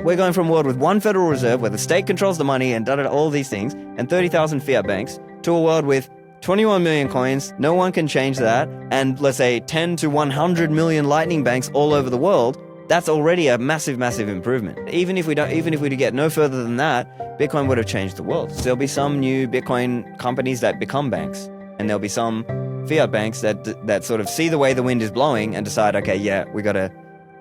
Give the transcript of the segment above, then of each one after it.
we're going from a world with one Federal Reserve where the state controls the money and all these things, and 30,000 fiat banks, to a world with 21 million coins, no one can change that, and let's say 10 to 100 million lightning banks all over the world. That's already a massive, massive improvement. Even if we get no further than that, Bitcoin would have changed the world. So there'll be some new Bitcoin companies that become banks, and there'll be some fiat banks that sort of see the way the wind is blowing and decide, okay, yeah, we gotta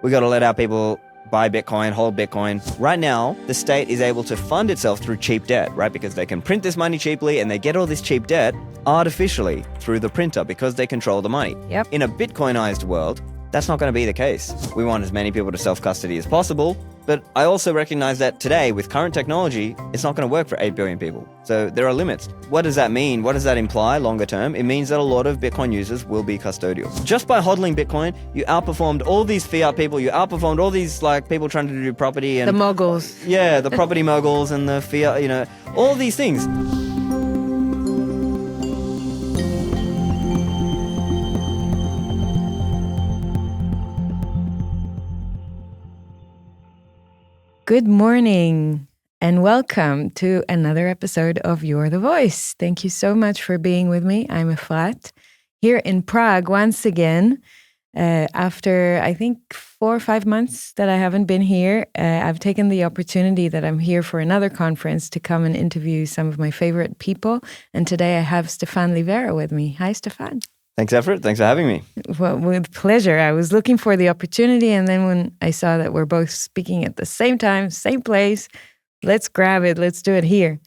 let our people buy Bitcoin, hold Bitcoin. Right now, the state is able to fund itself through cheap debt, right? Because they can print this money cheaply and they get all this cheap debt artificially through the printer because they control the money. Yep. In a Bitcoinized world, that's not going to be the case. We want as many people to self-custody as possible, but I also recognize that today, with current technology, it's not going to work for 8 billion people. So there are limits. What does that mean? What does that imply longer term? It means that a lot of Bitcoin users will be custodial. Just by hodling Bitcoin, you outperformed all these fiat people, you outperformed all these people trying to do property and... The moguls. Yeah, the property moguls and the fiat, all these things. Good morning and welcome to another episode of You're the Voice. Thank you so much for being with me. I'm Fiat here in Prague once again. After I think 4 or 5 months that I haven't been here, I've taken the opportunity that I'm here for another conference to come and interview some of my favorite people. And today I have Stephan Livera with me. Hi, Stephan. Thanks, Effort. Thanks for having me. Well, with pleasure. I was looking for the opportunity, and then when I saw that we're both speaking at the same time, same place, let's grab it. Let's do it here.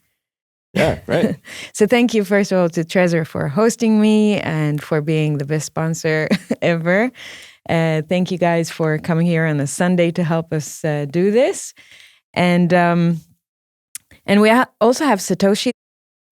Yeah, right. So thank you, first of all, to Trezor for hosting me and for being the best sponsor ever. Thank you guys for coming here on a Sunday to help us do this. And we also have Satoshi.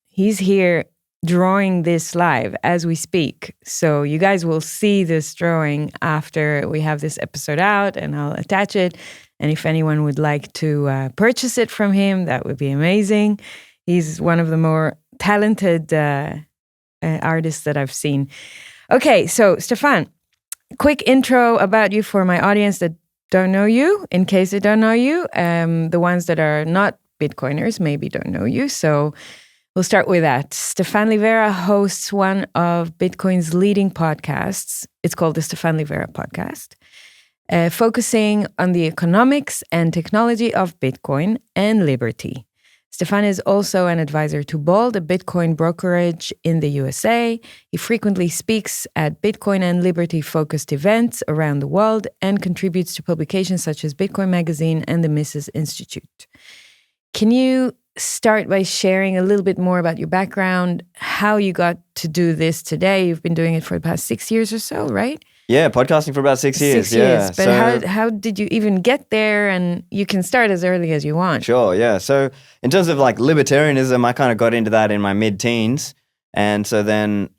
He's here drawing this live as we speak. So you guys will see this drawing after we have this episode out, and I'll attach it. And if anyone would like to purchase it from him, that would be amazing. He's one of the more talented artists that I've seen. Okay, so Stephan, quick intro about you for my audience that don't know you, in case they don't know you. The ones that are not Bitcoiners maybe don't know you, so we'll start with that. Stephan Livera hosts one of Bitcoin's leading podcasts. It's called the Stephan Livera Podcast, focusing on the economics and technology of Bitcoin and liberty. Stephan is also an advisor to Bold, a Bitcoin brokerage in the USA. He frequently speaks at Bitcoin and liberty-focused events around the world and contributes to publications such as Bitcoin Magazine and the Mises Institute. Can you start by sharing a little bit more about your background, how you got to do this today? You've been doing it for the past 6 years or so, right? Yeah, podcasting for about 6 years. 6 years. But how did you even get there? And you can start as early as you want. Sure, yeah. So in terms of libertarianism, I kind of got into that in my mid-teens. And so then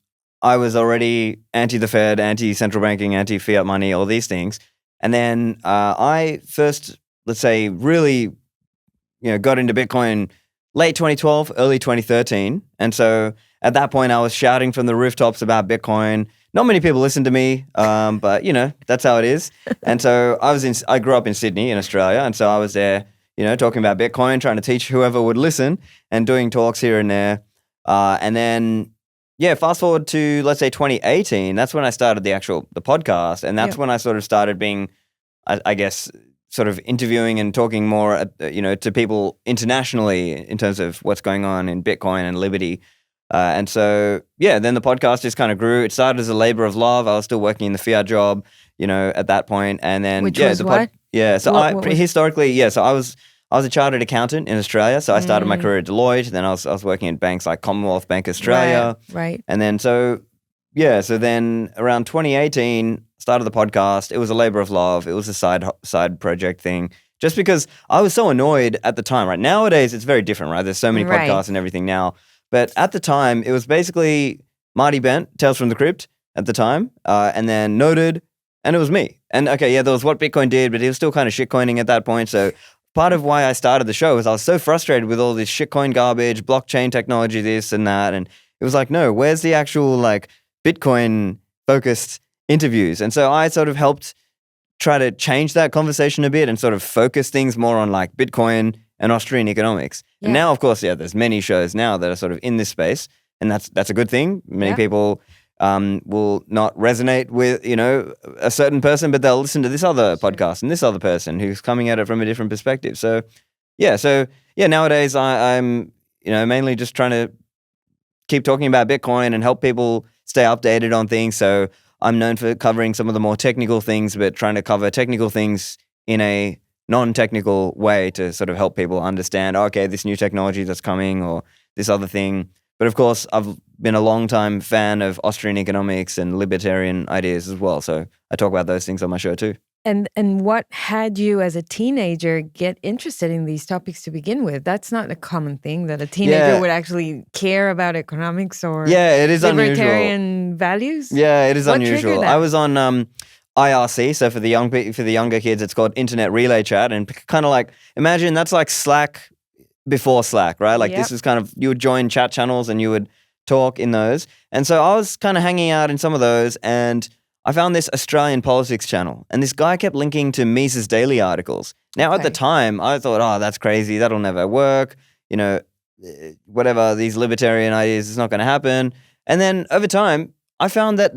I was already anti-the Fed, anti-central banking, anti-fiat money, all these things. And then I first, let's say, really got into Bitcoin late 2012, early 2013. And so at that point, I was shouting from the rooftops about Bitcoin. Not many people listened to me, but, that's how it is. And so I grew up in Sydney in Australia. And so I was there, talking about Bitcoin, trying to teach whoever would listen and doing talks here and there. And then, fast forward to, let's say, 2018. That's when I started the podcast. And that's when I sort of started being, I guess, sort of interviewing and talking more, to people internationally in terms of what's going on in Bitcoin and liberty. And so, then the podcast just kind of grew. It started as a labor of love. I was still working in the fiat job, at that point. And then, Which was what? So historically, so I was a chartered accountant in Australia. So I started my career at Deloitte. Then I was working in banks like Commonwealth Bank Australia. Right. And then so then around 2018, started the podcast. It was a labor of love. It was a side project thing. Just because I was so annoyed at the time, right? Nowadays, it's very different, right? There's so many podcasts and everything now. But at the time, it was basically Marty Bent, Tales from the Crypt at the time, and then Noted, and it was me. And there was What Bitcoin Did, but he was still kind of shitcoining at that point. So part of why I started the show was I was so frustrated with all this shitcoin garbage, blockchain technology, this and that. And it was like, no, where's the actual Bitcoin focused interviews? And so I sort of helped try to change that conversation a bit and sort of focus things more on like Bitcoin and Austrian economics. And now, of course, there's many shows now that are sort of in this space, and that's a good thing. Many people will not resonate with, a certain person, but they'll listen to this other podcast and this other person who's coming at it from a different perspective. So nowadays I'm, mainly just trying to keep talking about Bitcoin and help people stay updated on things. So I'm known for covering some of the more technical things, but trying to cover technical things in a non-technical way to sort of help people understand, okay, this new technology that's coming or this other thing. But of course, I've been a long time fan of Austrian economics and libertarian ideas as well. So I talk about those things on my show too. And what had you as a teenager get interested in these topics to begin with? That's not a common thing that a teenager would actually care about economics or it is libertarian values. Yeah, it is What unusual. triggered that? I was on IRC, so for the younger kids, it's called Internet Relay Chat, and kind of like imagine that's like Slack before Slack, right? Like this is kind of, you would join chat channels and you would talk in those, and so I was kind of hanging out in some of those, and I found this Australian politics channel, and this guy kept linking to Mises Daily articles. Now, at the time, I thought, oh, that's crazy. That'll never work. Whatever, these libertarian ideas, it's not going to happen. And then over time, I found that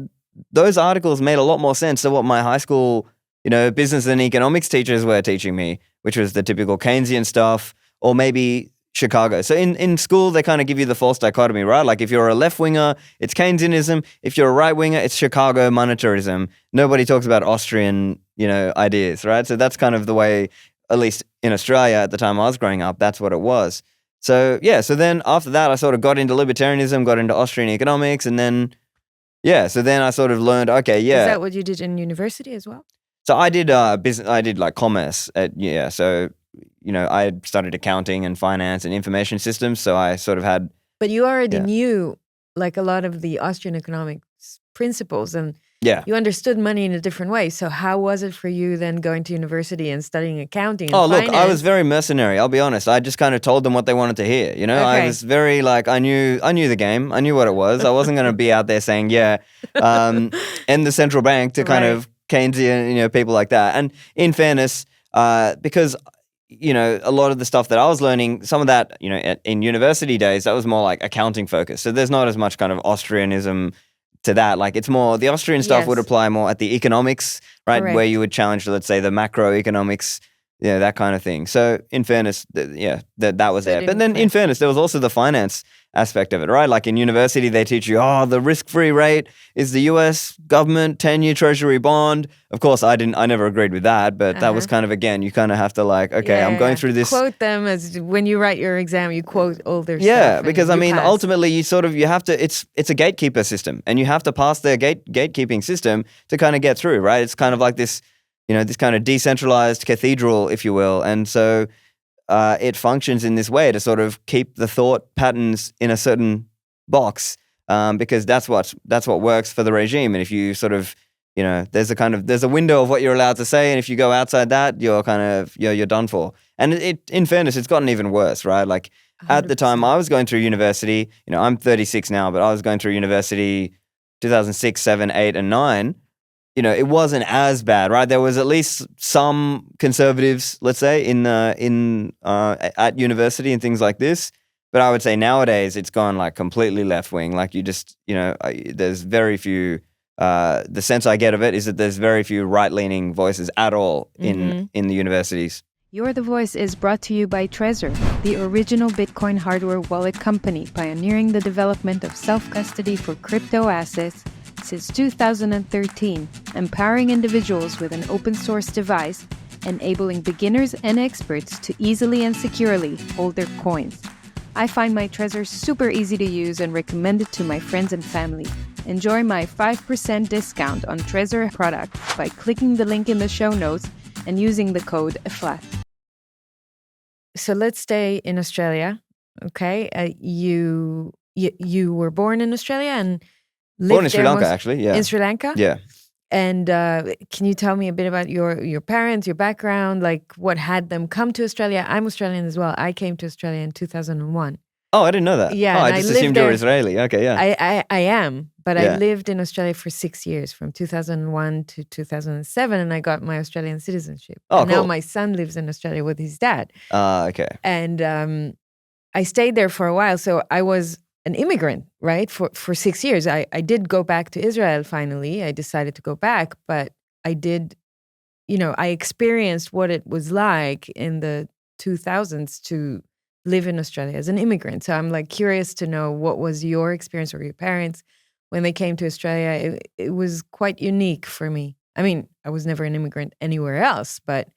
those articles made a lot more sense than what my high school, business and economics teachers were teaching me, which was the typical Keynesian stuff, or maybe Chicago. So in school, they kind of give you the false dichotomy, right? Like if you're a left winger, it's Keynesianism. If you're a right winger, it's Chicago monetarism. Nobody talks about Austrian, ideas, right? So that's kind of the way, at least in Australia at the time I was growing up, that's what it was. So so then after that, I sort of got into libertarianism, got into Austrian economics, and then, so then I sort of learned, okay, Is that what you did in university as well? So I did business. I did like commerce. So I studied accounting and finance and information systems. So I sort of had. But you already knew like a lot of the Austrian economics principles, and you understood money in a different way. So how was it for you then going to university and studying accounting and finance? Look, I was very mercenary. I'll be honest. I just kind of told them what they wanted to hear. I was very like, I knew the game. I knew what it was. I wasn't going to be out there saying, and the central bank to kind of Keynesian, people like that. And in fairness, because a lot of the stuff that I was learning, some of that, in university days, that was more like accounting focused. So there's not as much kind of Austrianism to that. Like it's more, the Austrian stuff would apply more at the economics, right? Correct. Where you would challenge, let's say, the macroeconomics, that kind of thing. So in fairness, that was there. But then in fairness, there was also the finance aspect of it, right? Like in university, they teach you, the risk-free rate is the US government 10-year treasury bond. Of course, I never agreed with that, but that was kind of, again, you kind of have to like, okay, I'm going through this. Quote them as when you write your exam, you quote all their stuff. Yeah, because pass. Ultimately you have to, it's a gatekeeper system, and you have to pass their gatekeeping system to kind of get through, right? It's kind of like this, this kind of decentralized cathedral, if you will. And so it functions in this way to sort of keep the thought patterns in a certain box, because that's what works for the regime. And if you sort of, there's a window of what you're allowed to say, and if you go outside that, you're kind of you're done for. And in fairness, it's gotten even worse, right? Like 100%. At the time I was going through university, I'm 36 now, but I was going through university 2006, 7, 8, and 9. It wasn't as bad, right? There was at least some conservatives, let's say, at university and things like this. But I would say nowadays it's gone like completely left wing. Like you just, there's very few. The sense I get of it is that there's very few right leaning voices at all in the universities. You're the Voice is brought to you by Trezor, the original Bitcoin hardware wallet company pioneering the development of self-custody for crypto assets since 2013, empowering individuals with an open source device, enabling beginners and experts to easily and securely hold their coins. I find my Trezor super easy to use and recommend it to my friends and family. Enjoy my 5% discount on Trezor products by clicking the link in the show notes and using the code FLAT. So let's stay in Australia, okay? You were born in Australia and lived born in Sri Lanka, actually, yeah. In Sri Lanka? Yeah. And can you tell me a bit about your parents, your background, like what had them come to Australia? I'm Australian as well. I came to Australia in 2001. Oh, I didn't know that. Yeah, Oh, and I I just lived assumed you were there. Israeli. Okay, yeah. I am, but I Yeah. lived in Australia for 6 years, from 2001 to 2007, and I got my Australian citizenship. Oh, And now cool. my son lives in Australia with his dad. Okay. And I stayed there for a while. So I was an immigrant, right? For 6 years. I did go back to Israel finally. I decided to go back, but I did, I experienced what it was like in the 2000s to live in Australia as an immigrant. So I'm like curious to know, what was your experience or your parents when they came to Australia? It was quite unique for me. I mean, I was never an immigrant anywhere else, but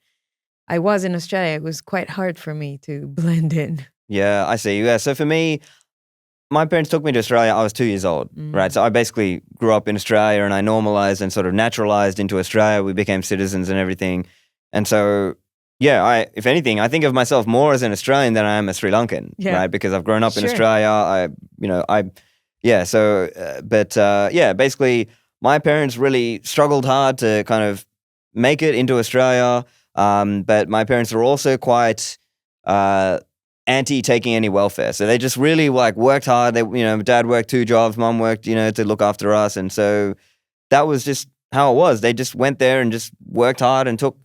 I was in Australia. It was quite hard for me to blend in. Yeah, I see. Yeah, so for me, my parents took me to Australia. I was 2 years old, right? So I basically grew up in Australia and I normalized and sort of naturalized into Australia. We became citizens and everything. And so, yeah, if anything, I think of myself more as an Australian than I am a Sri Lankan, Yeah. right? Because I've grown up in Sure. Australia. Basically, my parents really struggled hard to kind of make it into Australia. But my parents were also quite anti taking any welfare. So they just really like worked hard. They, dad worked 2 jobs, mom worked, to look after us. And so that was just how it was. They just went there and just worked hard and took,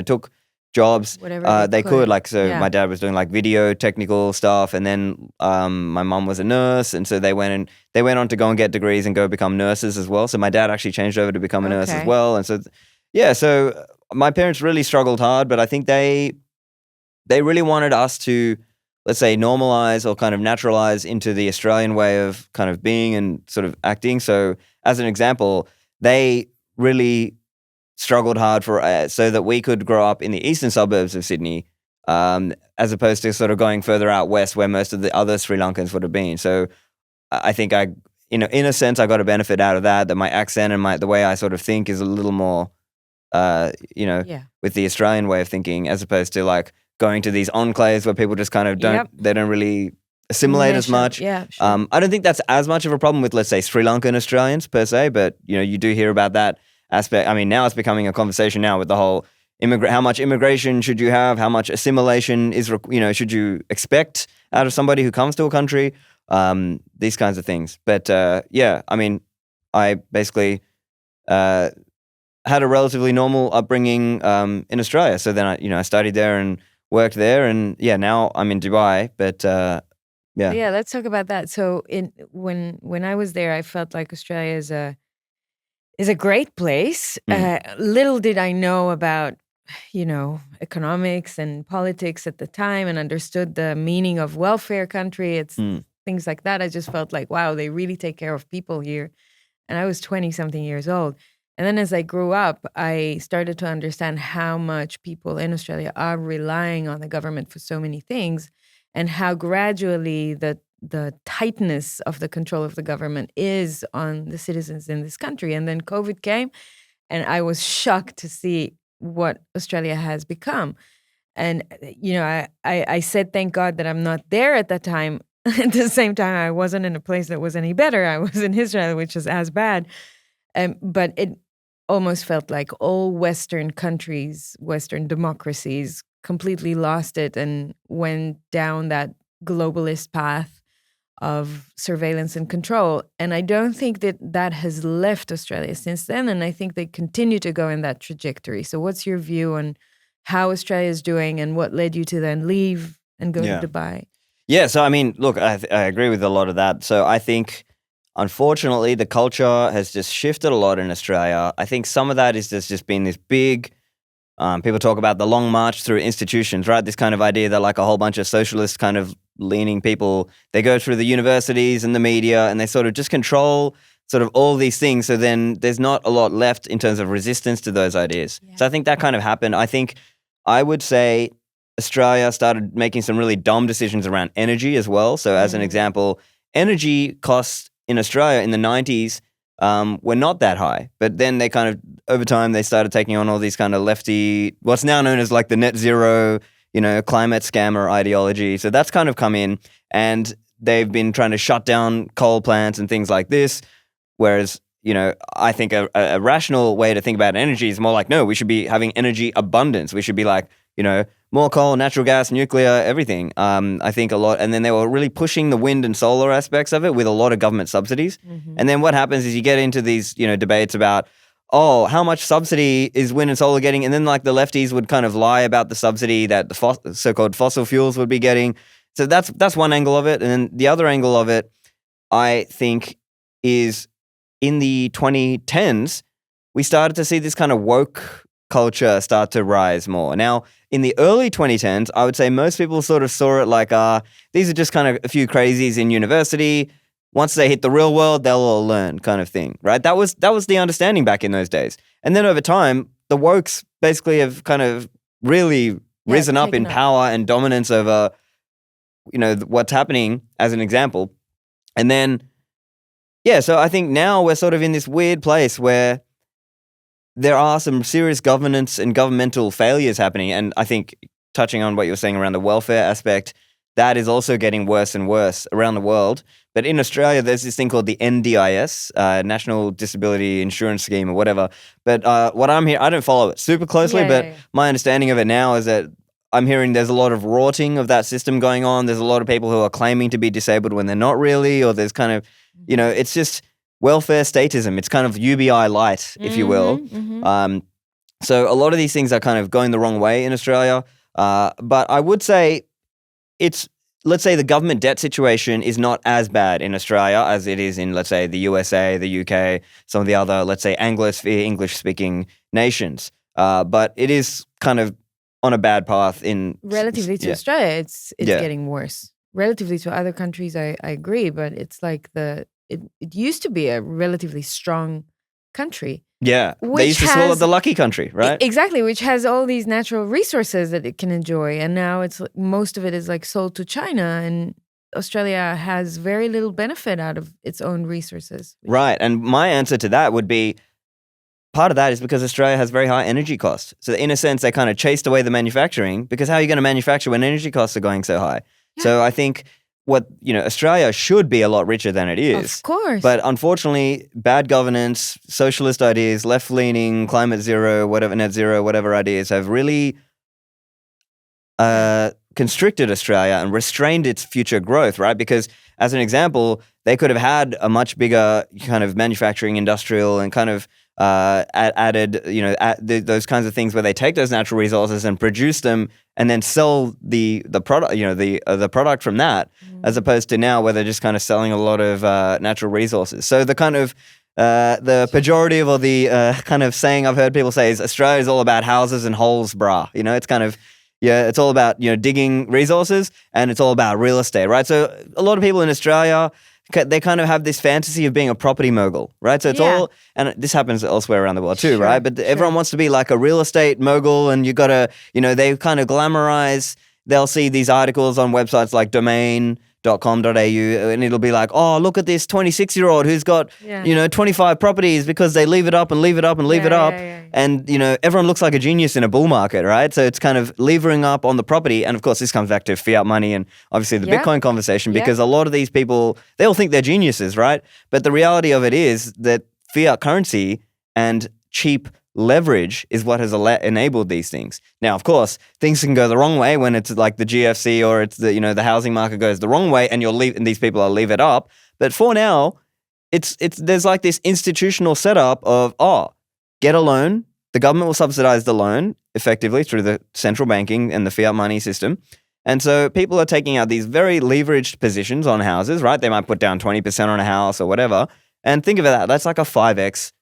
took jobs Whatever they could. Like, so Yeah. my dad was doing like video technical stuff. And then my mom was a nurse. And so they went on to go and get degrees and go become nurses as well. So my dad actually changed over to become a nurse as Okay. well. And so, so my parents really struggled hard, but I think they really wanted us to, let's say, normalize or kind of naturalize into the Australian way of kind of being and sort of acting. So as an example, they really struggled hard for so that we could grow up in the eastern suburbs of Sydney, as opposed to sort of going further out west where most of the other Sri Lankans would have been. So I think in a sense, I got a benefit out of that my accent and the way I sort of think is a little more, Yeah. with the Australian way of thinking, as opposed to like going to these enclaves where people just kind of they don't really assimilate as Mesh up. much. Yeah, sure. I don't think that's as much of a problem with, let's say, Sri Lankan Australians per se, but you do hear about that aspect. I mean, now it's becoming a conversation now with the whole how much immigration should you have? How much assimilation should you expect out of somebody who comes to a country? These kinds of things. But I mean, I basically had a relatively normal upbringing in Australia. So then I studied there and worked there, and now I'm in Dubai. But Yeah, let's talk about that. So when I was there, I felt like Australia is a great place. Little did I know about, economics and politics at the time, and understood the meaning of welfare country. It's things like that. I just felt like, wow, they really take care of people here. And I was 20-something years old. And then as I grew up, I started to understand how much people in Australia are relying on the government for so many things, and how gradually the tightness of the control of the government is on the citizens in this country. And then COVID came, and I was shocked to see what Australia has become. And, I said, thank God that I'm not there at that time. At the same time, I wasn't in a place that was any better. I was in Israel, which is as bad. But it almost felt like all Western countries, Western democracies, completely lost it and went down that globalist path of surveillance and control. And I don't think that has left Australia since then. And I think they continue to go in that trajectory. So what's your view on how Australia is doing, and what led you to then leave and go to Dubai? Yeah, so I mean, look, I agree with a lot of that. So I think, unfortunately, the culture has just shifted a lot in Australia. I think some of that is just been this big, people talk about the long march through institutions, right? This kind of idea that like a whole bunch of socialist kind of leaning people, they go through the universities and the media and they sort of just control sort of all these things. So then there's not a lot left in terms of resistance to those ideas. Yeah. So I think that kind of happened. I think I would say Australia started making some really dumb decisions around energy as well. So as an example, energy costs in Australia in the 90s were not that high. But then they kind of, over time, they started taking on all these kind of lefty, what's now known as like the net zero, climate scammer ideology. So that's kind of come in, and they've been trying to shut down coal plants and things like this. Whereas, I think a rational way to think about energy is more like, no, we should be having energy abundance. We should be like, more coal, natural gas, nuclear, everything. I think a lot. And then they were really pushing the wind and solar aspects of it with a lot of government subsidies. And then what happens is you get into these, debates about, oh, how much subsidy is wind and solar getting? And then like the lefties would kind of lie about the subsidy that the so-called fossil fuels would be getting. So that's one angle of it. And then the other angle of it, I think, is in the 2010s, we started to see this kind of woke culture start to rise more. Now, in the early 2010s, I would say most people sort of saw it like, these are just kind of a few crazies in university. Once they hit the real world, they'll all learn kind of thing, right? That was the understanding back in those days. And then over time, the wokes basically have kind of really risen up in power and dominance over, what's happening as an example. And then, so I think now we're sort of in this weird place where there are some serious governance and governmental failures happening. And I think touching on what you were saying around the welfare aspect, that is also getting worse and worse around the world. But in Australia, there's this thing called the NDIS, National Disability Insurance Scheme or whatever. But what I'm hearing, I don't follow it super closely, but my understanding of it now is that I'm hearing there's a lot of rorting of that system going on. There's a lot of people who are claiming to be disabled when they're not really, or there's kind of, it's just welfare statism. It's kind of UBI light, if you will. So a lot of these things are kind of going the wrong way in Australia. But I would say let's say the government debt situation is not as bad in Australia as it is in, let's say, the USA, the UK, some of the other, let's say, Anglosphere, English-speaking nations. But it is kind of on a bad path in... Relatively to Australia, it's getting worse. Relatively to other countries, I agree, but it's like it used to be a relatively strong country. Yeah, they used to call it the lucky country, right? Exactly, which has all these natural resources that it can enjoy. And now most of it is like sold to China, and Australia has very little benefit out of its own resources. Right, and my answer to that would be, part of that is because Australia has very high energy costs. So in a sense, they kind of chased away the manufacturing, because how are you going to manufacture when energy costs are going so high? Yeah. So I think Australia should be a lot richer than it is. Of course. But unfortunately, bad governance, socialist ideas, left-leaning, climate zero, whatever, net zero, whatever ideas have really constricted Australia and restrained its future growth, right? Because as an example, they could have had a much bigger kind of manufacturing, industrial, and kind of added, those kinds of things where they take those natural resources and produce them and then sell the product, the product from that, as opposed to now where they're just kind of selling a lot of natural resources. So the kind of the pejorative or the kind of saying I've heard people say is Australia is all about houses and holes, brah. It's kind of, it's all about, digging resources, and it's all about real estate, right? So a lot of people in Australia, they kind of have this fantasy of being a property mogul, right? So it's all, and this happens elsewhere around the world too, right? But everyone wants to be like a real estate mogul, and you got to, they kind of glamorize, they'll see these articles on websites like domain.com.au, and it'll be like, oh, look at this 26-year-old who's got, 25 properties, because they leave it up and leave it up and leave it up. And, everyone looks like a genius in a bull market, right? So it's kind of levering up on the property. And of course, this comes back to fiat money and obviously the Bitcoin conversation, because a lot of these people, they all think they're geniuses, right? But the reality of it is that fiat currency and cheap leverage is what has enabled these things. Now, of course, things can go the wrong way when it's like the GFC or it's the, the housing market goes the wrong way, and and these people will leave it up. But for now, there's like this institutional setup of, get a loan. The government will subsidize the loan effectively through the central banking and the fiat money system. And so people are taking out these very leveraged positions on houses, right? They might put down 20% on a house or whatever. And think of that. That's like a 5x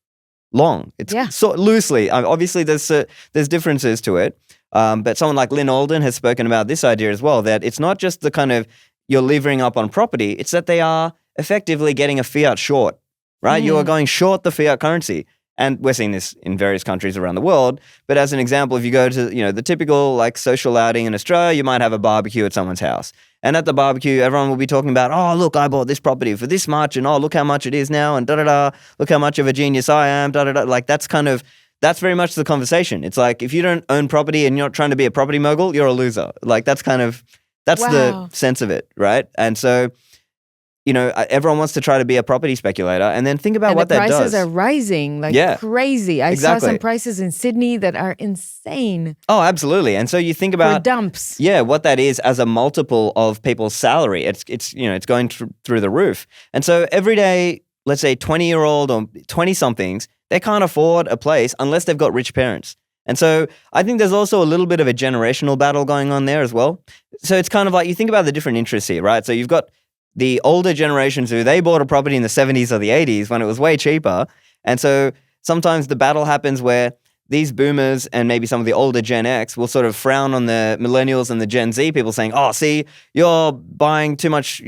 long. It's so loosely. Obviously, there's differences to it. But someone like Lynn Alden has spoken about this idea as well, that it's not just the kind of you're levering up on property. It's that they are effectively getting a fiat short, right? You are going short the fiat currency. And we're seeing this in various countries around the world. But as an example, if you go to, the typical like social outing in Australia, you might have a barbecue at someone's house. And at the barbecue, everyone will be talking about, oh, look, I bought this property for this much, and oh, look how much it is now, and da-da-da, look how much of a genius I am, da-da-da. Like that's very much the conversation. It's like, if you don't own property and you're not trying to be a property mogul, you're a loser. Like that's the sense of it, right? And so everyone wants to try to be a property speculator, and then think about what that does. The prices are rising like crazy. I saw some prices in Sydney that are insane. Oh, absolutely. And so you think about for dumps. Yeah, what that is as a multiple of people's salary. It's going through the roof. And so every day, let's say 20-year-old or 20-somethings, they can't afford a place unless they've got rich parents. And so I think there's also a little bit of a generational battle going on there as well. So it's kind of like you think about the different interests here, right? So you've got the older generations who they bought a property in the 70s or the 80s when it was way cheaper. And so sometimes the battle happens where these boomers and maybe some of the older Gen X will sort of frown on the millennials and the Gen Z people saying, oh, see, you're buying too much,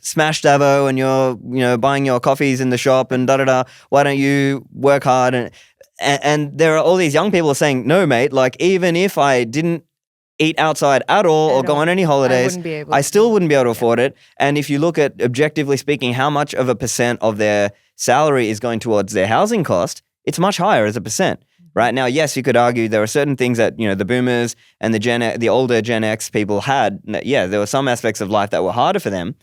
smashed Davo and you're, buying your coffees in the shop and da-da-da. Why don't you work hard? And there are all these young people saying, no, mate, like even if I didn't eat outside at all or go on any holidays, I still wouldn't be able to afford it. And if you look at, objectively speaking, how much of a percent of their salary is going towards their housing cost, it's much higher as a percent. Right now, yes, you could argue there are certain things that, the boomers and the older Gen X people had. Yeah, there were some aspects of life that were harder for them.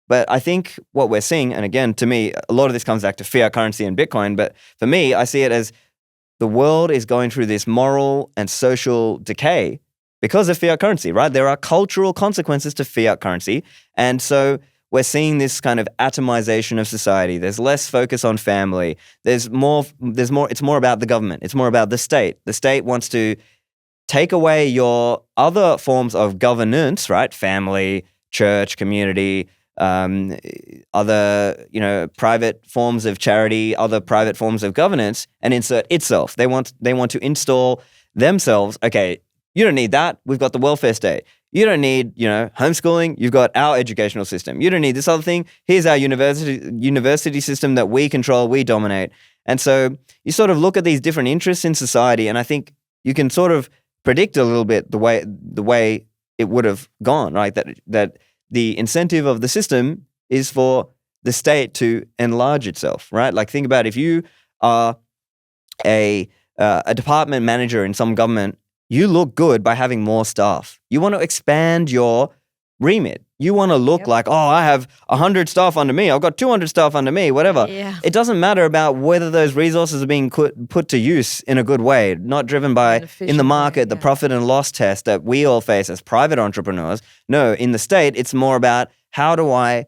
But I think what we're seeing, and again, to me, a lot of this comes back to fiat currency and Bitcoin. But for me, I see it as the world is going through this moral and social decay because of fiat currency, right? There are cultural consequences to fiat currency. And so we're seeing this kind of atomization of society. There's less focus on family. It's more about the government. It's more about the state. The state wants to take away your other forms of governance, right? Family, church, community, other, private forms of charity, other private forms of governance, and insert itself. They want to install themselves. Okay, you don't need that. We've got the welfare state. You don't need, homeschooling. You've got our educational system. You don't need this other thing. Here's our university system that we control, we dominate. And so you sort of look at these different interests in society, and I think you can sort of predict a little bit the way it would have gone, right? That the incentive of the system is for the state to enlarge itself, right? Like think about if you are a department manager in some government, you look good by having more staff. You want to expand your remit. You want to look like, oh, I have 100 staff under me. I've got 200 staff under me, whatever. Yeah. It doesn't matter about whether those resources are being put to use in a good way, not driven by, in the market, the profit and loss test that we all face as private entrepreneurs. No, in the state, it's more about how do I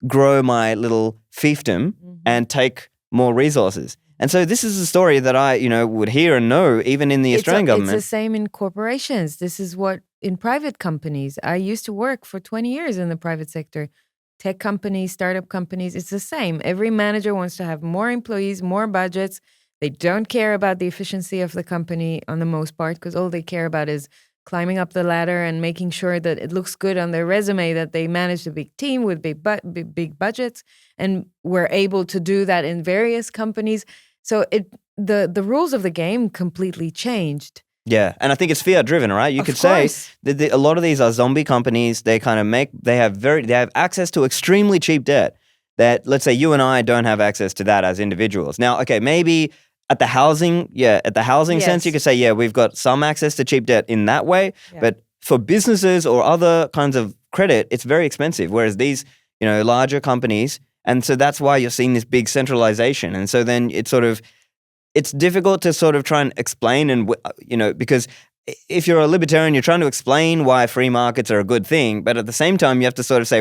grow my little fiefdom and take more resources. And so this is a story that I, would hear and know even in the Australian government. It's the same in corporations. This is what in private companies. I used to work for 20 years in the private sector. Tech companies, startup companies, it's the same. Every manager wants to have more employees, more budgets. They don't care about the efficiency of the company on the most part because all they care about is climbing up the ladder and making sure that it looks good on their resume that they managed a big team with big budgets. And we're able to do that in various companies. So the rules of the game completely changed. Yeah, and I think it's fiat driven, right? You could say that a lot of these are zombie companies. They kind of they have access to extremely cheap debt that, let's say, you and I don't have access to that as individuals. Now, okay, maybe at the housing sense, you could say, yeah, we've got some access to cheap debt in that way. Yeah. But for businesses or other kinds of credit, it's very expensive. Whereas these, larger companies. And so that's why you're seeing this big centralization. And so then it's difficult to sort of try and explain and, because if you're a libertarian, you're trying to explain why free markets are a good thing. But at the same time, you have to sort of say,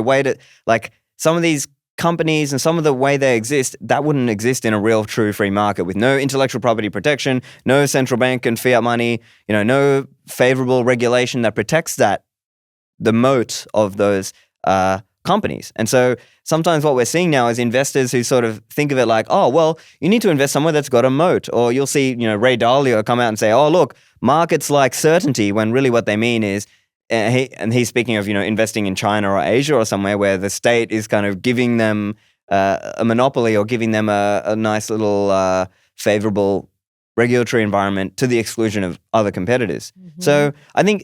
like some of these companies and some of the way they exist, that wouldn't exist in a real true free market with no intellectual property protection, no central bank and fiat money, no favorable regulation that protects the moat of those companies. And so sometimes what we're seeing now is investors who sort of think of it like, oh, well, you need to invest somewhere that's got a moat. Or you'll see, Ray Dalio come out and say, oh, look, markets like certainty, when really what they mean is, and he's speaking of, investing in China or Asia or somewhere where the state is kind of giving them a monopoly or giving them a nice little favorable regulatory environment to the exclusion of other competitors. Mm-hmm. So I think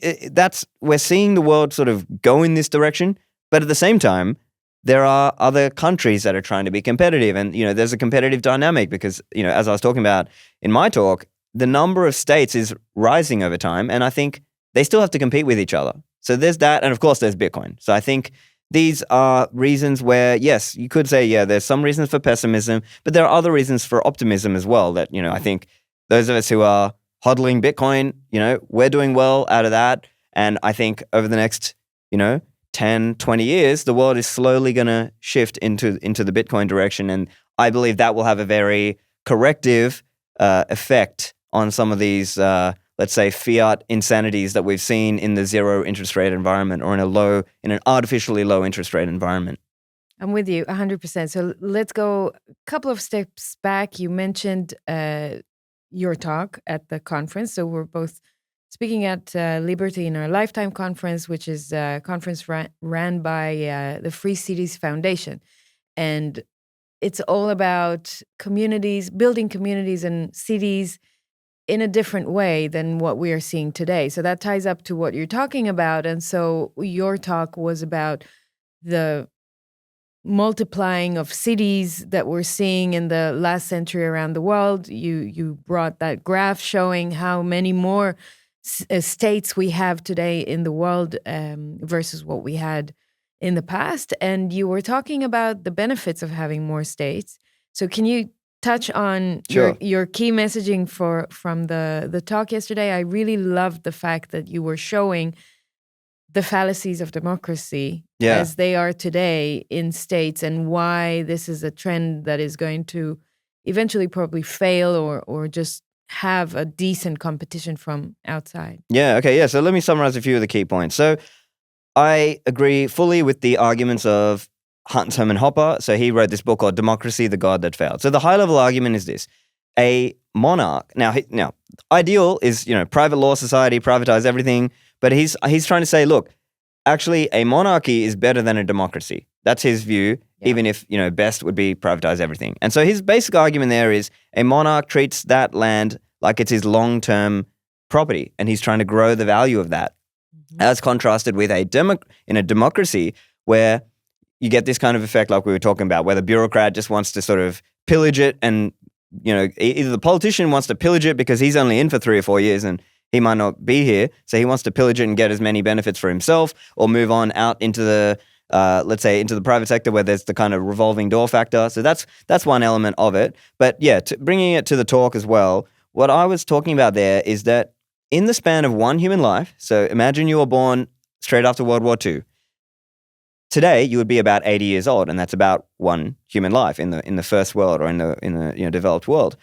we're seeing the world sort of go in this direction. But at the same time, there are other countries that are trying to be competitive. And, there's a competitive dynamic because, as I was talking about in my talk, the number of states is rising over time. And I think they still have to compete with each other. So there's that. And of course, there's Bitcoin. So I think these are reasons where, yes, you could say, yeah, there's some reasons for pessimism, but there are other reasons for optimism as well that, I think those of us who are hodling Bitcoin, we're doing well out of that. And I think over the next, 10, 20 years, the world is slowly going to shift into the Bitcoin direction. And I believe that will have a very corrective effect on some of these, let's say, fiat insanities that we've seen in the zero interest rate environment or in an artificially low interest rate environment. I'm with you 100%. So let's go a couple of steps back. You mentioned your talk at the conference. So we're both speaking at Liberty in Our Lifetime conference, which is a conference ran by the Free Cities Foundation. And it's all about communities, building communities and cities in a different way than what we are seeing today. So that ties up to what you're talking about. And so your talk was about the multiplying of cities that we're seeing in the last century around the world. You brought that graph showing how many more states we have today in the world versus what we had in the past. And you were talking about the benefits of having more states. So can you touch on your key messaging from the talk yesterday? I really loved the fact that you were showing the fallacies of democracy as they are today in states and why this is a trend that is going to eventually probably fail or just have a decent competition from outside. Yeah, okay, yeah. So let me summarize a few of the key points. So I agree fully with the arguments of Hans Hermann Hoppe. So he wrote this book called Democracy, the God That Failed. So the high-level argument is this. A monarch, now ideal is, private law society, privatize everything, but he's trying to say, look, actually a monarchy is better than a democracy. That's his view, even if, best would be privatize everything. And so his basic argument there is a monarch treats that land like it's his long-term property, and he's trying to grow the value of that. As contrasted with in a democracy where you get this kind of effect like we were talking about, where the bureaucrat just wants to sort of pillage it and, either the politician wants to pillage it because he's only in for 3 or 4 years and he might not be here, so he wants to pillage it and get as many benefits for himself or move on out into the, let's say, into the private sector where there's the kind of revolving door factor. So that's one element of it. But yeah, bringing it to the talk as well, what I was talking about there is that in the span of one human life, so imagine you were born straight after World War II. Today, you would be about 80 years old, and that's about one human life in the first world or in the developed world.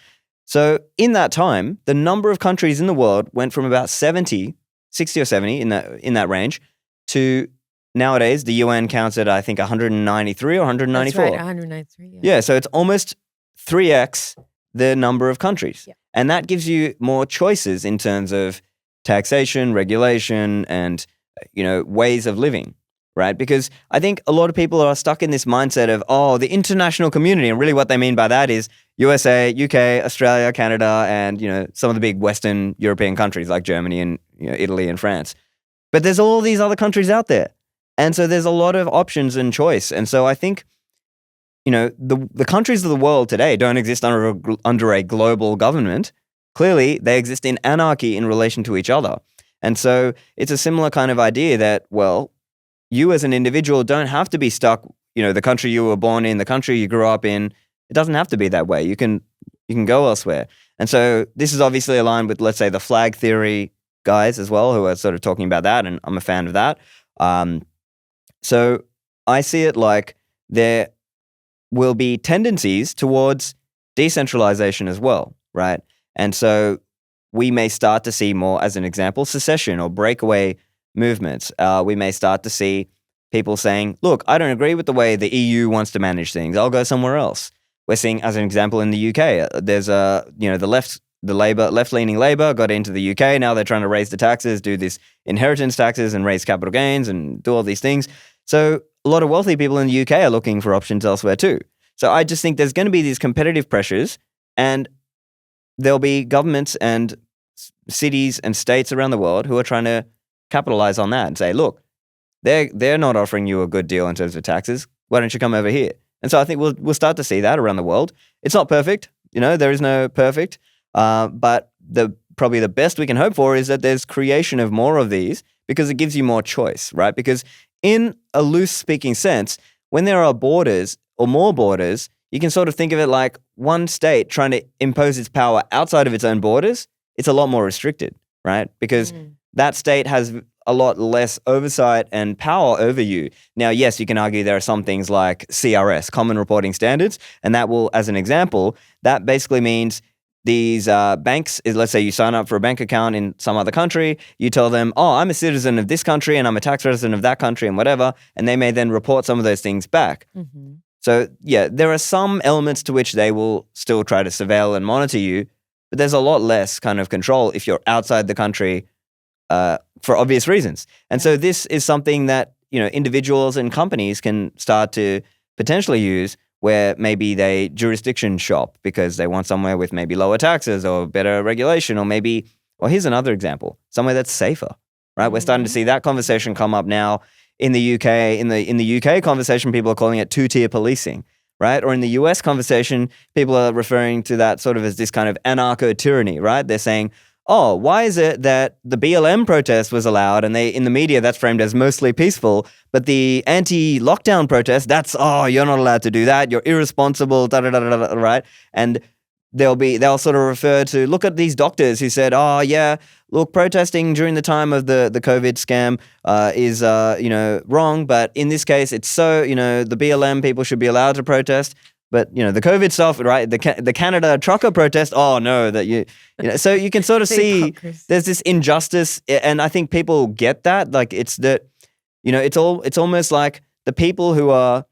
So in that time, the number of countries in the world went from about 60 or 70 in that range to nowadays the UN counts at I think 193 or 194. That's right, 193. Yeah, so it's almost 3x the number of countries. Yeah. And that gives you more choices in terms of taxation, regulation, and ways of living, right? Because I think a lot of people are stuck in this mindset of, the international community. And really what they mean by that is USA, UK, Australia, Canada, and, some of the big Western European countries like Germany and Italy and France. But there's all these other countries out there. And so there's a lot of options and choice. And so I think, the countries of the world today don't exist under a global government. Clearly, they exist in anarchy in relation to each other. And so it's a similar kind of idea that, well, you as an individual don't have to be stuck, the country you were born in, the country you grew up in. It doesn't have to be that way. You can go elsewhere. And so this is obviously aligned with, let's say, the flag theory guys as well, who are sort of talking about that, and I'm a fan of that. So I see it like there will be tendencies towards decentralization as well, right? And so we may start to see more, as an example, secession or breakaway movements. We may start to see people saying, look, I don't agree with the way the EU wants to manage things. I'll go somewhere else. We're seeing, as an example, in the UK, there's the left-leaning Labour got into the UK. Now they're trying to raise the taxes, do this inheritance taxes and raise capital gains and do all these things. So a lot of wealthy people in the UK are looking for options elsewhere too. So I just think there's going to be these competitive pressures, and there'll be governments and cities and states around the world who are trying to capitalize on that and say, look, they're not offering you a good deal in terms of taxes. Why don't you come over here? And so I think we'll start to see that around the world. It's not perfect, there is no perfect, but probably the best we can hope for is that there's creation of more of these because it gives you more choice, right? Because in a loose speaking sense, when there are borders or more borders, you can sort of think of it like one state trying to impose its power outside of its own borders. It's a lot more restricted, right? Because that state has a lot less oversight and power over you. Now, yes, you can argue there are some things like CRS, Common Reporting Standards, and that will, as an example, that basically means these banks, let's say you sign up for a bank account in some other country, you tell them, oh, I'm a citizen of this country and I'm a tax resident of that country and whatever, and they may then report some of those things back. So, yeah, there are some elements to which they will still try to surveil and monitor you, but there's a lot less kind of control if you're outside the country for obvious reasons. And so this is something that, individuals and companies can start to potentially use, where maybe they jurisdiction shop because they want somewhere with maybe lower taxes or better regulation, or maybe, well, here's another example, somewhere that's safer, right? We're starting to see that conversation come up now in the UK. In the UK conversation, people are calling it two-tier policing, right? Or in the US conversation, people are referring to that sort of as this kind of anarcho-tyranny, right? They're saying, oh, why is it that the BLM protest was allowed and in the media that's framed as mostly peaceful, but the anti-lockdown protest, that's, oh, you're not allowed to do that, you're irresponsible, right? And they'll sort of refer to, look at these doctors who said, oh yeah, look, protesting during the time of the COVID scam is wrong, but in this case it's so, the BLM people should be allowed to protest. But, the COVID stuff, right, the Canada trucker protest, oh no, that so you can sort of see there's this injustice, and I think people get that. Like, it's that, it's almost like the people who are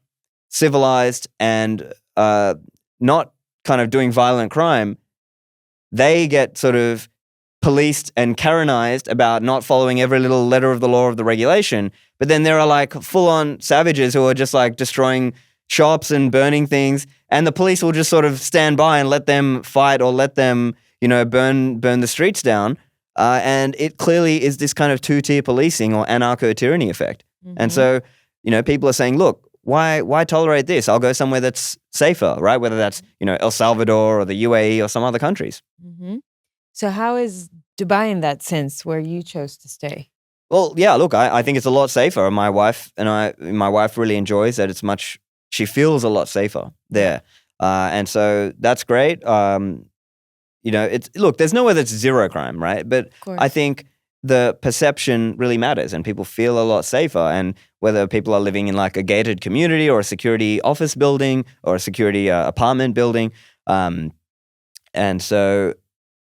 civilized and not kind of doing violent crime, they get sort of policed and Karenized about not following every little letter of the law of the regulation. But then there are like full-on savages who are just like destroying shops and burning things, and the police will just sort of stand by and let them fight or let them, burn the streets down. And it clearly is this kind of two-tier policing or anarcho-tyranny effect. And so, people are saying, look, why tolerate this? I'll go somewhere that's safer, right? Whether that's, El Salvador or the UAE or some other countries. So how is Dubai in that sense, where you chose to stay? Well, yeah, look, I think it's a lot safer. My wife really enjoys that. She feels a lot safer there. And so that's great. There's nowhere that's zero crime, right? But I think the perception really matters and people feel a lot safer. And whether people are living in like a gated community or a security office building or a security apartment building. And so,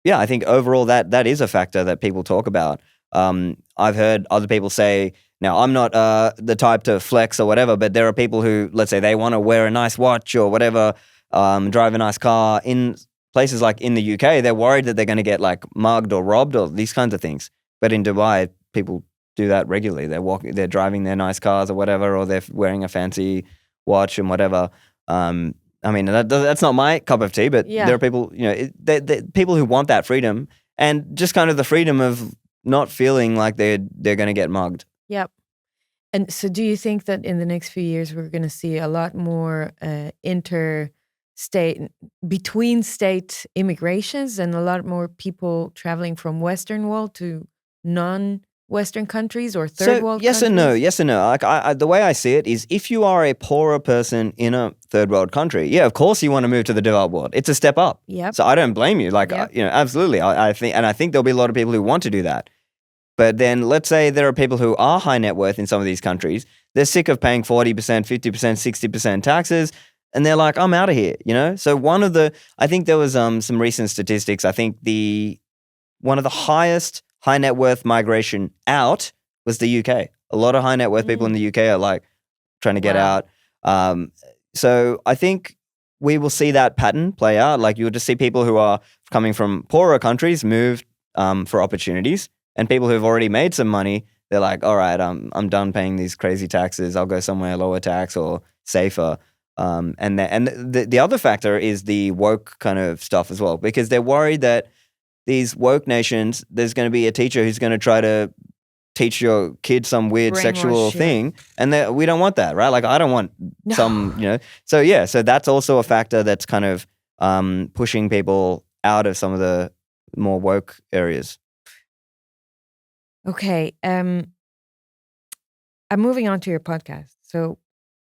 yeah, I think overall that is a factor that people talk about. I've heard other people say, now, I'm not the type to flex or whatever, but there are people who, let's say, they want to wear a nice watch or whatever, drive a nice car. In places like in the UK, they're worried that they're going to get like mugged or robbed or these kinds of things. But in Dubai, people do that regularly. They're driving their nice cars or whatever, or they're wearing a fancy watch and whatever. That's not my cup of tea, but there are people, people who want that freedom and just kind of the freedom of not feeling like they're going to get mugged. Yep. And so do you think that in the next few years we're going to see a lot more between state immigrations and a lot more people traveling from Western world to non-Western countries or third world countries? Yes and no. Like the way I see it is, if you are a poorer person in a third world country, yeah, of course you want to move to the developed world. It's a step up. Yep. So I don't blame you. Like, absolutely. I think there'll be a lot of people who want to do that. But then let's say there are people who are high net worth in some of these countries. They're sick of paying 40%, 50%, 60% taxes. And they're like, I'm out of here, So I think there was some recent statistics. I think one of the highest high net worth migration out was the UK. A lot of high net worth people in the UK are like trying to get out. So I think we will see that pattern play out. Like, you'll just see people who are coming from poorer countries move for opportunities. And people who've already made some money, they're like, all right, I'm done paying these crazy taxes. I'll go somewhere lower tax or safer. And the other factor is the woke kind of stuff as well, because they're worried that these woke nations, there's going to be a teacher who's going to try to teach your kid some weird sexual thing. And we don't want that, right? Like, I don't want some, So yeah, so that's also a factor that's kind of pushing people out of some of the more woke areas. Okay. I'm moving on to your podcast. So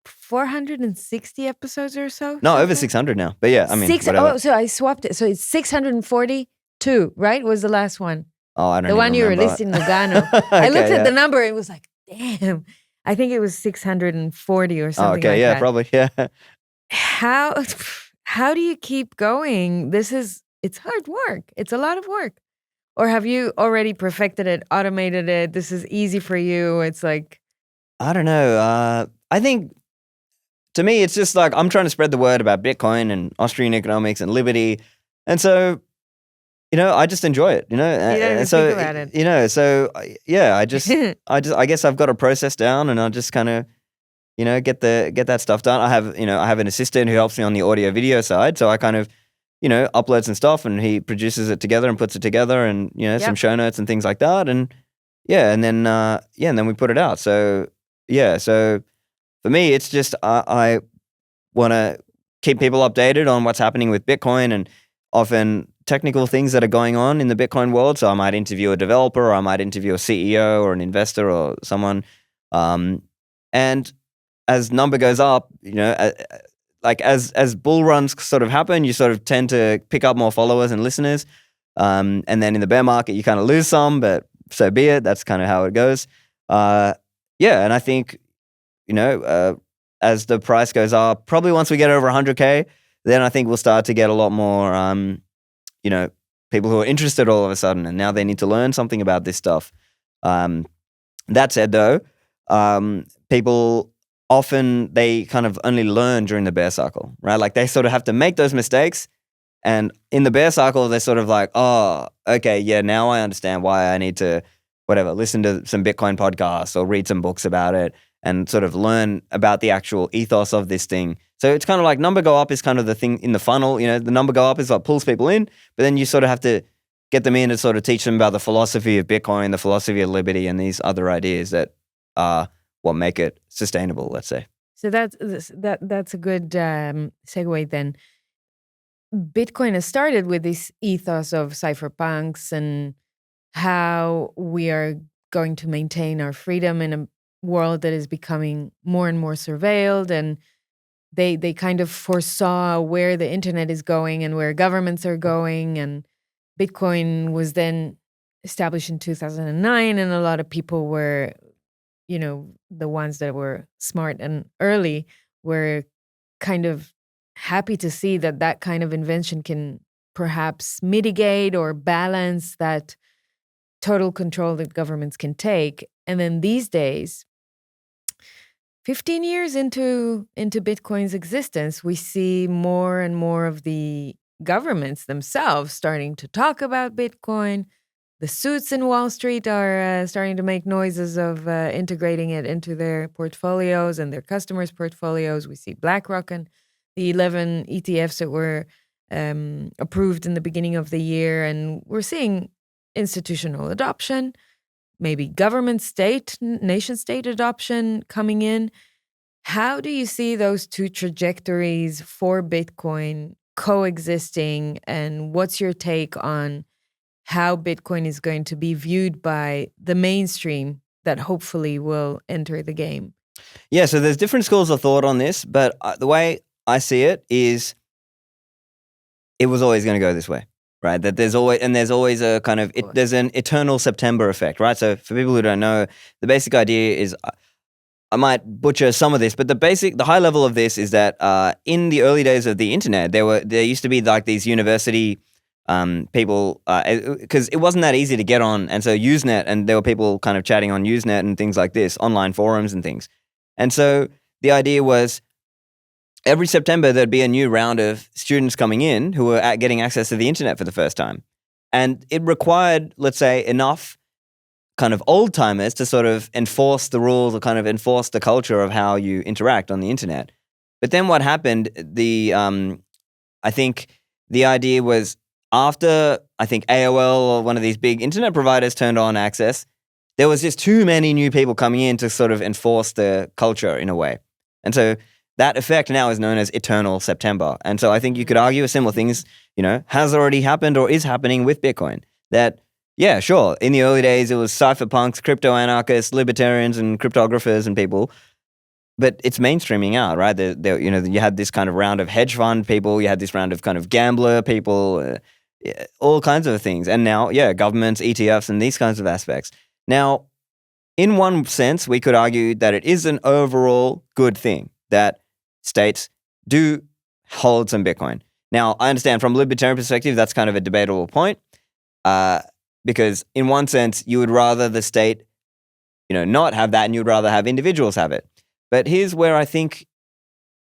460 episodes or so? No, so over far? 600 now. But yeah, I mean, whatever. Oh, so I swapped it. So it's 642, right? Was the last one. I don't The even one you remember. released in Lugano. I looked at the number and was like, damn. I think it was 640 or something like that. Probably, yeah. How do you keep going? It's hard work. It's a lot of work. Or have you already perfected it, automated it? This is easy for you. It's like, I don't know. I think to me, it's just like I'm trying to spread the word about Bitcoin and Austrian economics and liberty. And so, I just enjoy it, you don't even think about it. I guess I've got a process down and I just kind of, get that stuff done. I have an assistant who helps me on the audio video side. So I kind of, upload some stuff and he produces it together and puts it together and, some show notes and things like that. And and then we put it out. So, so for me, it's just, I want to keep people updated on what's happening with Bitcoin and often technical things that are going on in the Bitcoin world. So I might interview a developer or I might interview a CEO or an investor or someone. And as number goes up, like as bull runs sort of happen, you sort of tend to pick up more followers and listeners. And then in the bear market, you kind of lose some, but so be it. That's kind of how it goes. And I think, as the price goes up, probably once we get over 100K, then I think we'll start to get a lot more, people who are interested all of a sudden, and now they need to learn something about this stuff. That said, though, people often, they kind of only learn during the bear cycle, right? Like they sort of have to make those mistakes. And in the bear cycle, they're sort of like, oh, okay, yeah, now I understand why I need to, listen to some Bitcoin podcasts or read some books about it and sort of learn about the actual ethos of this thing. So it's kind of like number go up is kind of the thing in the funnel. The number go up is what pulls people in, but then you sort of have to get them in and sort of teach them about the philosophy of Bitcoin, the philosophy of liberty, and these other ideas that are what make it sustainable, let's say. So that's a good segue then. Bitcoin has started with this ethos of cypherpunks and how we are going to maintain our freedom in a world that is becoming more and more surveilled, and they kind of foresaw where the internet is going and where governments are going, and Bitcoin was then established in 2009, and a lot of people were, the ones that were smart and early were kind of happy to see that kind of invention can perhaps mitigate or balance that total control that governments can take. And then these days, 15 years into Bitcoin's existence, we see more and more of the governments themselves starting to talk about Bitcoin. The suits in Wall Street are starting to make noises of integrating it into their portfolios and their customers' portfolios. We see BlackRock and the 11 ETFs that were approved in the beginning of the year. And we're seeing institutional adoption, maybe nation-state adoption coming in. How do you see those two trajectories for Bitcoin coexisting? And what's your take on how Bitcoin is going to be viewed by the mainstream that hopefully will enter the game? Yeah, so there's different schools of thought on this, but the way I see it is it was always going to go this way, right? That there's always a kind of, there's an eternal September effect, right? So for people who don't know, the basic idea is, I might butcher some of this, but the high level of this is that in the early days of the internet, there used to be like these university people, because it wasn't that easy to get on. And so Usenet, and there were people kind of chatting on Usenet and things like this, online forums and things. And so the idea was every September, there'd be a new round of students coming in who were getting access to the internet for the first time. And it required, let's say, enough kind of old timers to sort of enforce the rules or kind of enforce the culture of how you interact on the internet. But then what happened, I think the idea was after, I think AOL or one of these big internet providers turned on access, there was just too many new people coming in to sort of enforce the culture in a way. And so that effect now is known as eternal September. And so I think you could argue a similar things, has already happened or is happening with Bitcoin. That, Yeah, sure. In the early days, it was cypherpunks, crypto anarchists, libertarians, and cryptographers and people. But it's mainstreaming out, right? You had this kind of round of hedge fund people, you had this round of kind of gambler people, all kinds of things. And now, governments, ETFs, and these kinds of aspects. Now, in one sense, we could argue that it is an overall good thing that states do hold some Bitcoin. Now, I understand from a libertarian perspective, that's kind of a debatable point, because in one sense, you would rather the state, not have that, and you'd rather have individuals have it. But here's where I think,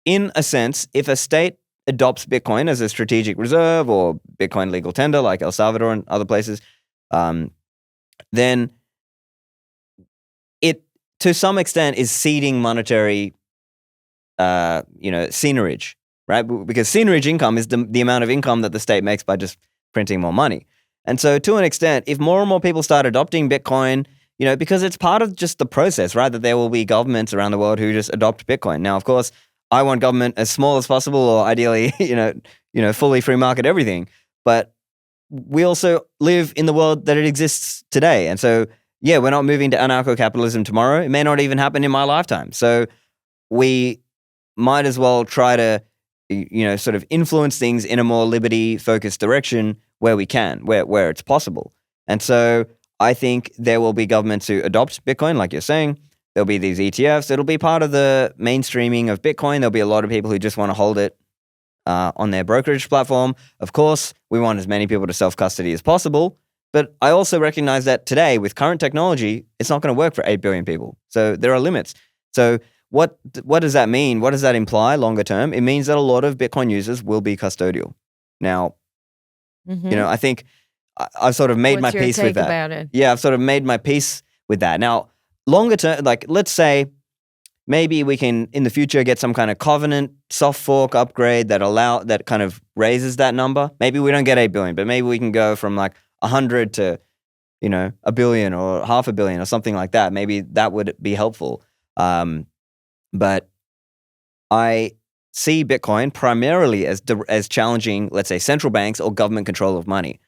in a sense, if a state adopts Bitcoin as a strategic reserve or Bitcoin legal tender like El Salvador and other places, then it, to some extent, is ceding monetary, seigniorage, right? Because seigniorage income is the amount of income that the state makes by just printing more money. And so to an extent, if more and more people start adopting Bitcoin, because it's part of just the process, right? That there will be governments around the world who just adopt Bitcoin. Now, of course, I want government as small as possible, or ideally, fully free market everything. But we also live in the world that it exists today. And so, we're not moving to anarcho-capitalism tomorrow. It may not even happen in my lifetime. So we might as well try to, sort of influence things in a more liberty-focused direction where we can, where it's possible. And so I think there will be governments who adopt Bitcoin, like you're saying. There'll be these ETFs. It'll be part of the mainstreaming of Bitcoin. There'll be a lot of people who just want to hold it on their brokerage platform. Of course, we want as many people to self-custody as possible. But I also recognize that today, with current technology, it's not going to work for 8 billion people. So there are limits. So what does that mean? What does that imply longer term? It means that a lot of Bitcoin users will be custodial. Now, I think I've sort of made my peace with that. About it? Yeah, I've sort of made my peace with that. Now, longer term, like let's say maybe we can in the future get some kind of covenant soft fork upgrade that kind of raises that number. Maybe we don't get 8 billion, but maybe we can go from like 100 to, a billion or 500 million or something like that. Maybe that would be helpful. But I see Bitcoin primarily as challenging, let's say, central banks or government control of money.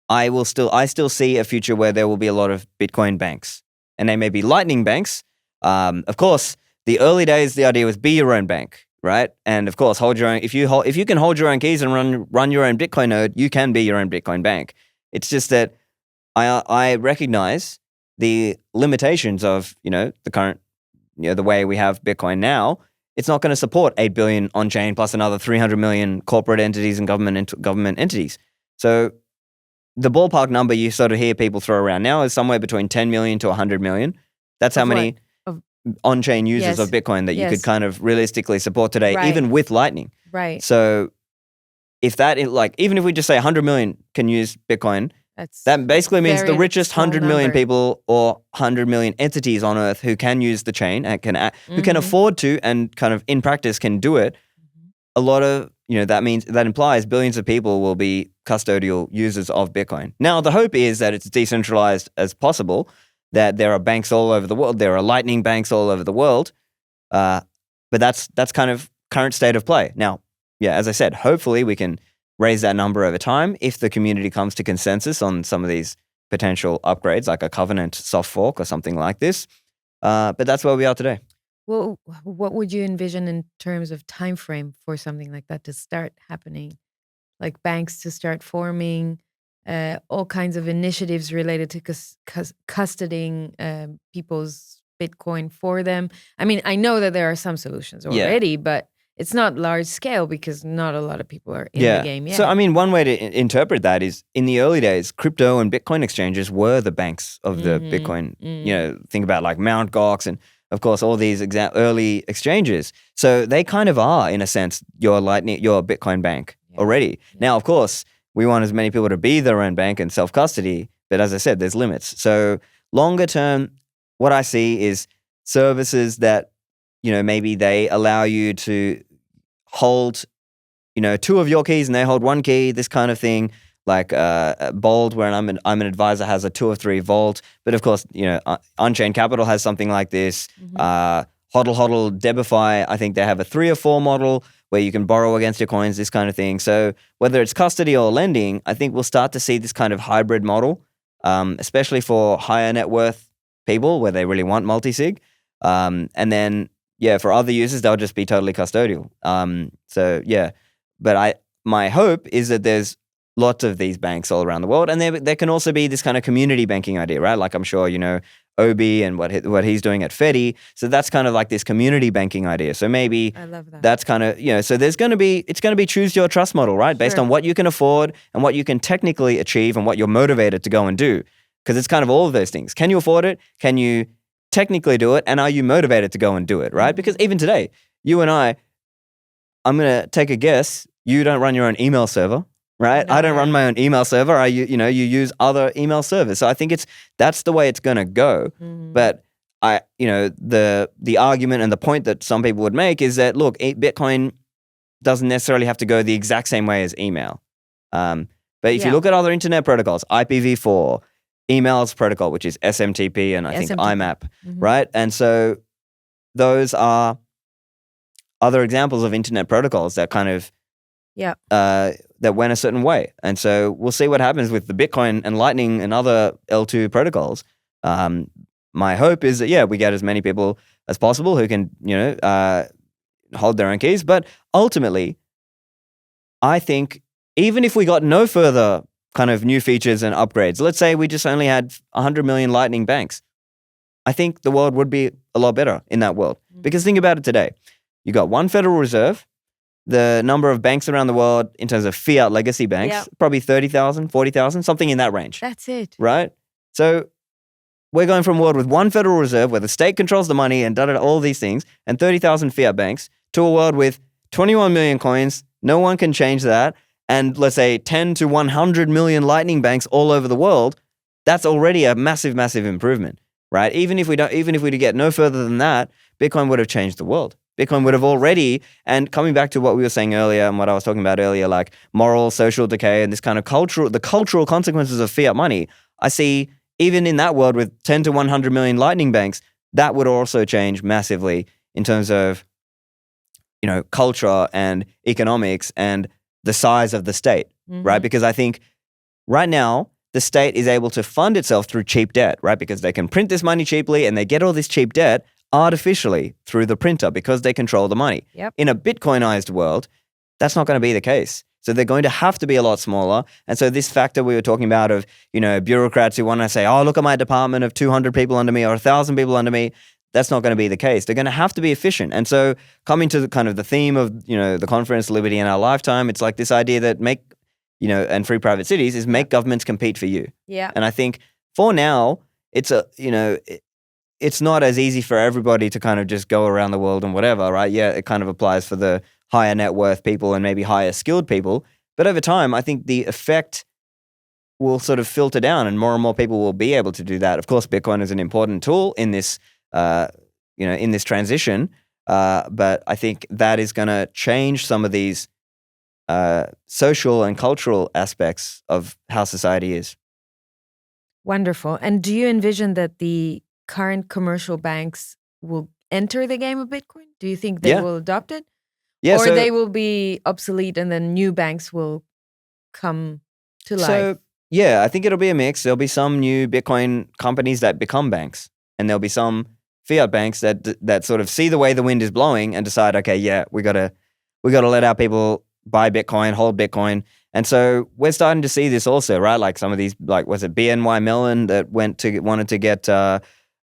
I still see a future where there will be a lot of Bitcoin banks, and they may be Lightning banks. Of course, the early days, the idea was be your own bank, right? And of course, hold your own. If you can hold your own keys and run your own Bitcoin node, you can be your own Bitcoin bank. It's just that I recognize the limitations of the current the way we have Bitcoin now. It's not going to support 8 billion on chain plus another 300 million corporate entities and government entities. So the ballpark number you sort of hear people throw around now is somewhere between 10 million to 100 million. That's how many on-chain users of Bitcoin that you could kind of realistically support today, even with Lightning. Right. So if that, even if we just say 100 million can use Bitcoin, that basically means the richest 100 million people or 100 million entities on Earth who can use the chain and who can afford to and kind of in practice can do it. A lot of, that implies billions of people will be custodial users of Bitcoin. Now, the hope is that it's decentralized as possible, that there are banks all over the world. There are Lightning banks all over the world. But that's kind of current state of play. Now, as I said, hopefully we can raise that number over time if the community comes to consensus on some of these potential upgrades, like a covenant soft fork or something like this. But that's where we are today. Well, what would you envision in terms of time frame for something like that to start happening? Like banks to start forming, all kinds of initiatives related to custodying people's Bitcoin for them. I mean, I know that there are some solutions already, but it's not large scale because not a lot of people are in the game yet. So, I mean, one way to interpret that is in the early days, crypto and Bitcoin exchanges were the banks of the Bitcoin. Think about like Mt. Gox and, of course, all these early exchanges. So they kind of are, in a sense, your Bitcoin bank already. Now, of course, we want as many people to be their own bank and self-custody. But as I said, there's limits. So longer term, what I see is services that, maybe they allow you to hold, 2 of your keys and they hold 1 key, this kind of thing. Like Bold, where I'm an advisor, has a 2 of 3 vault. But of course, Unchained Capital has something like this. Hodl Debify, I think they have a 3 or 4 model where you can borrow against your coins, this kind of thing. So whether it's custody or lending, I think we'll start to see this kind of hybrid model especially for higher net worth people where they really want multi-sig. And then, for other users, they'll just be totally custodial. But my hope is that there's lots of these banks all around the world, and there can also be this kind of community banking idea, right? Like I'm sure Obi and what he's doing at Fedi. So that's kind of like this community banking idea. So maybe I love that. That's kind of, so it's going to be choose your trust model, right? Based on what you can afford and what you can technically achieve and what you're motivated to go and do. Because it's kind of all of those things. Can you afford it? Can you technically do it? And are you motivated to go and do it, right? Because even today, you and I'm going to take a guess, you don't run your own email server. Right? No, I don't run my own email server. You use other email servers. So I think that's the way it's going to go. But the argument and the point that some people would make is that, look, Bitcoin doesn't necessarily have to go the exact same way as email. But if you look at other internet protocols, IPv4, emails protocol, which is SMTP and I think IMAP, right? And so those are other examples of internet protocols that kind of that went a certain way. And so we'll see what happens with the Bitcoin and Lightning and other L2 protocols. My hope is that, we get as many people as possible who can, hold their own keys. But ultimately, I think even if we got no further kind of new features and upgrades, let's say we just only had 100 million Lightning banks, I think the world would be a lot better in that world. Because think about it today. You got one Federal Reserve. The number of banks around the world in terms of fiat legacy banks, probably 30,000, 40,000, something in that range. That's it. Right? So we're going from a world with one Federal Reserve where the state controls the money and all these things, and 30,000 fiat banks, to a world with 21 million coins. No one can change that. And let's say 10 to 100 million Lightning banks all over the world. That's already a massive, massive improvement, right? Even if we get no further than that, Bitcoin would have changed the world. Bitcoin would have already, and coming back to what we were saying earlier and what I was talking about earlier, like moral, social decay and this kind of the cultural consequences of fiat money, I see even in that world with 10 to 100 million Lightning banks, that would also change massively in terms of, culture and economics and the size of the state, right? Because I think right now, the state is able to fund itself through cheap debt, right? Because they can print this money cheaply and they get all this cheap debt artificially through the printer because they control the money. In a Bitcoinized world, that's not going to be the case. So they're going to have to be a lot smaller. And so this factor we were talking about of, bureaucrats who want to say, oh, look at my department of 200 people under me or 1,000 people under me, that's not going to be the case. They're going to have to be efficient. And so coming to the kind of the theme of, the conference, Liberty in Our Lifetime, it's like this idea that and free private cities is make governments compete for you. And I think for now, it's it's not as easy for everybody to kind of just go around the world and whatever, right? Yeah, it kind of applies for the higher net worth people and maybe higher skilled people. But over time, I think the effect will sort of filter down and more people will be able to do that. Of course, Bitcoin is an important tool in this, in this transition. But I think that is going to change some of these social and cultural aspects of how society is. Wonderful. And do you envision that the current commercial banks will enter the game of Bitcoin? Do you think they will adopt it? Or they will be obsolete and then new banks will come to life? So, I think it'll be a mix. There'll be some new Bitcoin companies that become banks, and there'll be some fiat banks that sort of see the way the wind is blowing and decide, okay, we gotta let our people buy Bitcoin, hold Bitcoin. And so we're starting to see this also, right? Like some of these, like was it BNY Mellon that wanted to get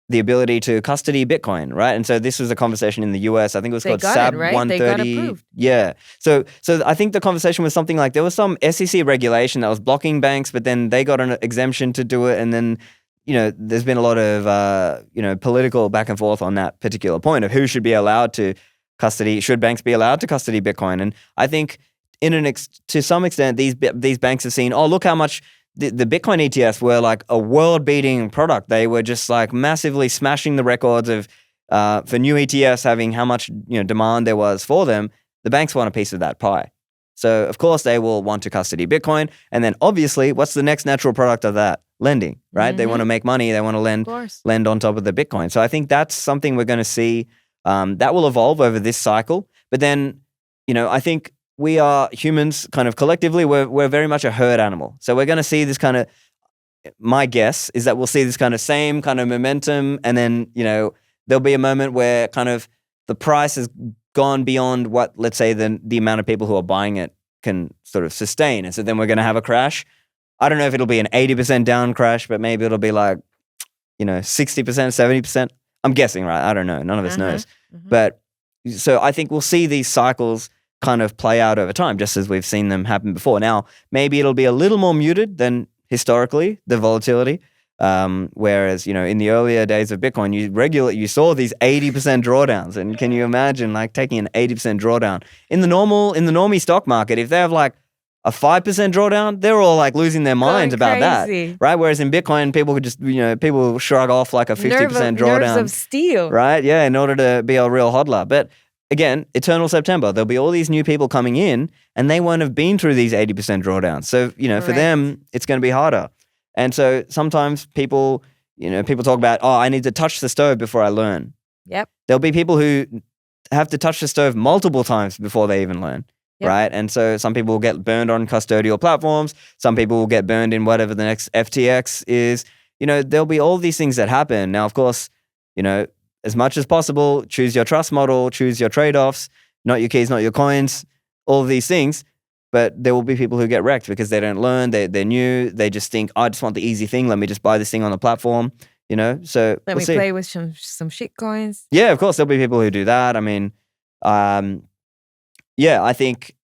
the ability to custody Bitcoin, right? And so this was a conversation in the US. I think it was called SAB 130. They got approved. Yeah. So I think the conversation was something like there was some SEC regulation that was blocking banks, but then they got an exemption to do it. And then, there's been a lot of, political back and forth on that particular point of who should be allowed to custody, should banks be allowed to custody Bitcoin? And I think to some extent, these banks have seen, look how much the Bitcoin ETFs were like a world-beating product. They were just like massively smashing the records of for new ETFs having how much demand there was for them. The banks want a piece of that pie. So of course they will want to custody Bitcoin. And then obviously, what's the next natural product of that? Lending, right? They want to make money. They want to lend on top of the Bitcoin. So I think that's something we're going to see that will evolve over this cycle. But then, I think we are humans kind of collectively, we're very much a herd animal. So we're going to see this kind of, my guess is that we'll see this kind of same kind of momentum, and then, there'll be a moment where kind of the price has gone beyond what, let's say, the amount of people who are buying it can sort of sustain. And so then we're going to have a crash. I don't know if it'll be an 80% down crash, but maybe it'll be like, 60%, 70%. I'm guessing, right? I don't know. None of us knows. But so I think we'll see these cycles kind of play out over time, just as we've seen them happen before. Now, maybe it'll be a little more muted than historically, the volatility. Whereas, in the earlier days of Bitcoin, you saw these 80% drawdowns. And can you imagine like taking an 80% drawdown? In the normie stock market, if they have like a 5% drawdown, they're all like losing their minds about crazy. that, right? Whereas in Bitcoin, people could just, people shrug off like a 50% drawdown. Nerves of steel. Right? Yeah, in order to be a real hodler. But again, eternal September, there'll be all these new people coming in and they won't have been through these 80% drawdowns. So, for them, it's going to be harder. And so sometimes people talk about, I need to touch the stove before I learn. Yep. There'll be people who have to touch the stove multiple times before they even learn. Yep. Right. And so some people will get burned on custodial platforms. Some people will get burned in whatever the next FTX is. There'll be all these things that happen. Now, of course, as much as possible, choose your trust model, choose your trade-offs, not your keys, not your coins, all of these things. But there will be people who get wrecked because they don't learn. They're new. They just think, I just want the easy thing. Let me just buy this thing on the platform. So let me play with some shit coins. Yeah, of course, there'll be people who do that. I mean, I think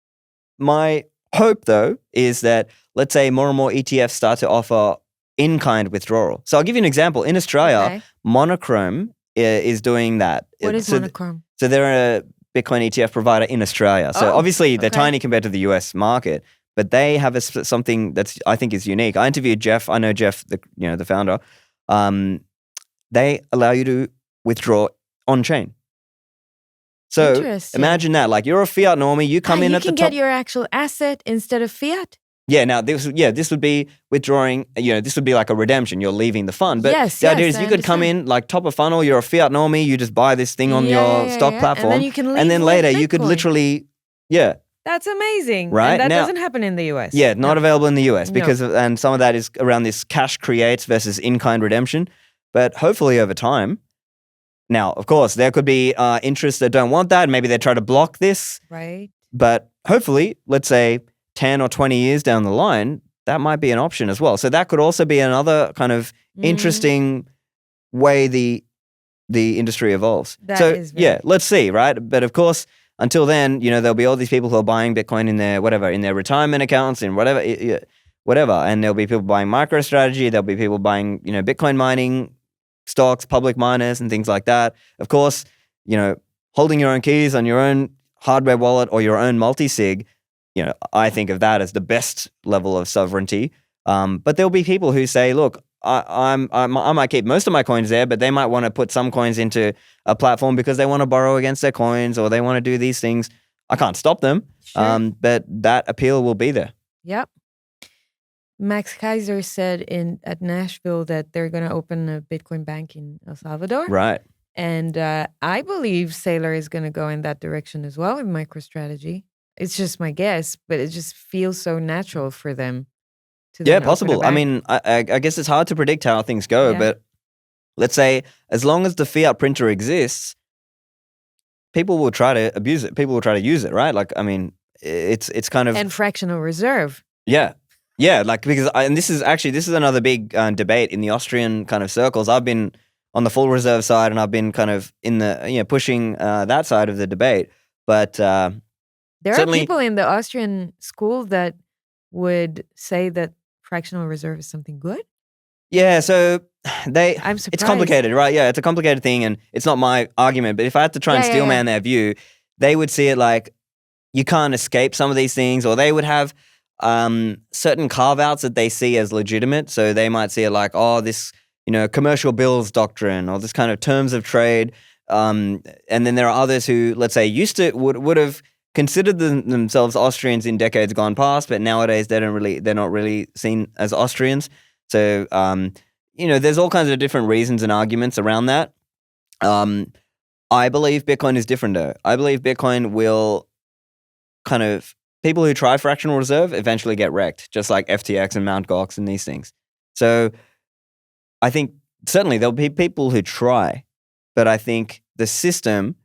my hope, though, is that, let's say, more and more ETFs start to offer in-kind withdrawal. So I'll give you an example. In Australia, Monochrome is doing that. What is Monochrome? So they're a Bitcoin ETF provider in Australia. So obviously, they're tiny compared to the US market, but they have something that's, I think, is unique. I interviewed Jeff. I know Jeff, the founder. They allow you to withdraw on-chain. So imagine that, like you're a fiat normie, you come in at the top. You can get your actual asset instead of fiat? Yeah, now this would be withdrawing, this would be like a redemption. You're leaving the fund. But the idea is you could come in like top of funnel, you're a fiat normie, you just buy this thing on your stock platform. And then you can leave and then later Bitcoin. You could literally, That's amazing. Right? And that Now, doesn't happen in the US. Yeah, not available in the US because and some of that is around this cash creates versus in-kind redemption. But hopefully over time. Now, of course, there could be interests that don't want that. Maybe they try to block this. Right. But hopefully, let's say 10 or 20 years down the line, that might be an option as well. So that could also be another kind of interesting way the industry evolves. Let's see, right? But of course, until then, there'll be all these people who are buying Bitcoin in their retirement accounts and whatever. And there'll be people buying MicroStrategy. There'll be people buying, Bitcoin mining stocks, public miners and things like that. Of course, holding your own keys on your own hardware wallet or your own multi-sig, I think of that as the best level of sovereignty. But there'll be people who say, look, I might keep most of my coins there, but they might want to put some coins into a platform because they want to borrow against their coins or they want to do these things. I can't stop them, but that appeal will be there. Yep. Max Kaiser said at Nashville that they're going to open a Bitcoin bank in El Salvador. Right. And I believe Saylor is going to go in that direction as well with MicroStrategy. It's just my guess, but it just feels so natural for them. Possible. I mean, I guess it's hard to predict how things go, but let's say as long as the fiat printer exists, people will try to abuse it. People will try to use it, right? Like, I mean, it's kind of... And fractional reserve. Yeah. Yeah, like because this is another big debate in the Austrian kind of circles. I've been on the full reserve side, and I've been kind of in the pushing that side of the debate. But there are people in the Austrian school that would say that fractional reserve is something good. Yeah, so I'm surprised. It's complicated, right? Yeah, it's a complicated thing, and it's not my argument. But if I had to try and steelman their view, they would see it like you can't escape some of these things, or they would have certain carve-outs that they see as legitimate. So they might see it like, this, commercial bills doctrine or this kind of terms of trade. And then there are others who, let's say, would have considered themselves Austrians in decades gone past, but nowadays they're not really seen as Austrians. So, there's all kinds of different reasons and arguments around that. I believe Bitcoin is different though. I believe Bitcoin will kind of... People who try fractional reserve eventually get wrecked, just like FTX and Mt. Gox and these things. So I think certainly there'll be people who try, but I think the system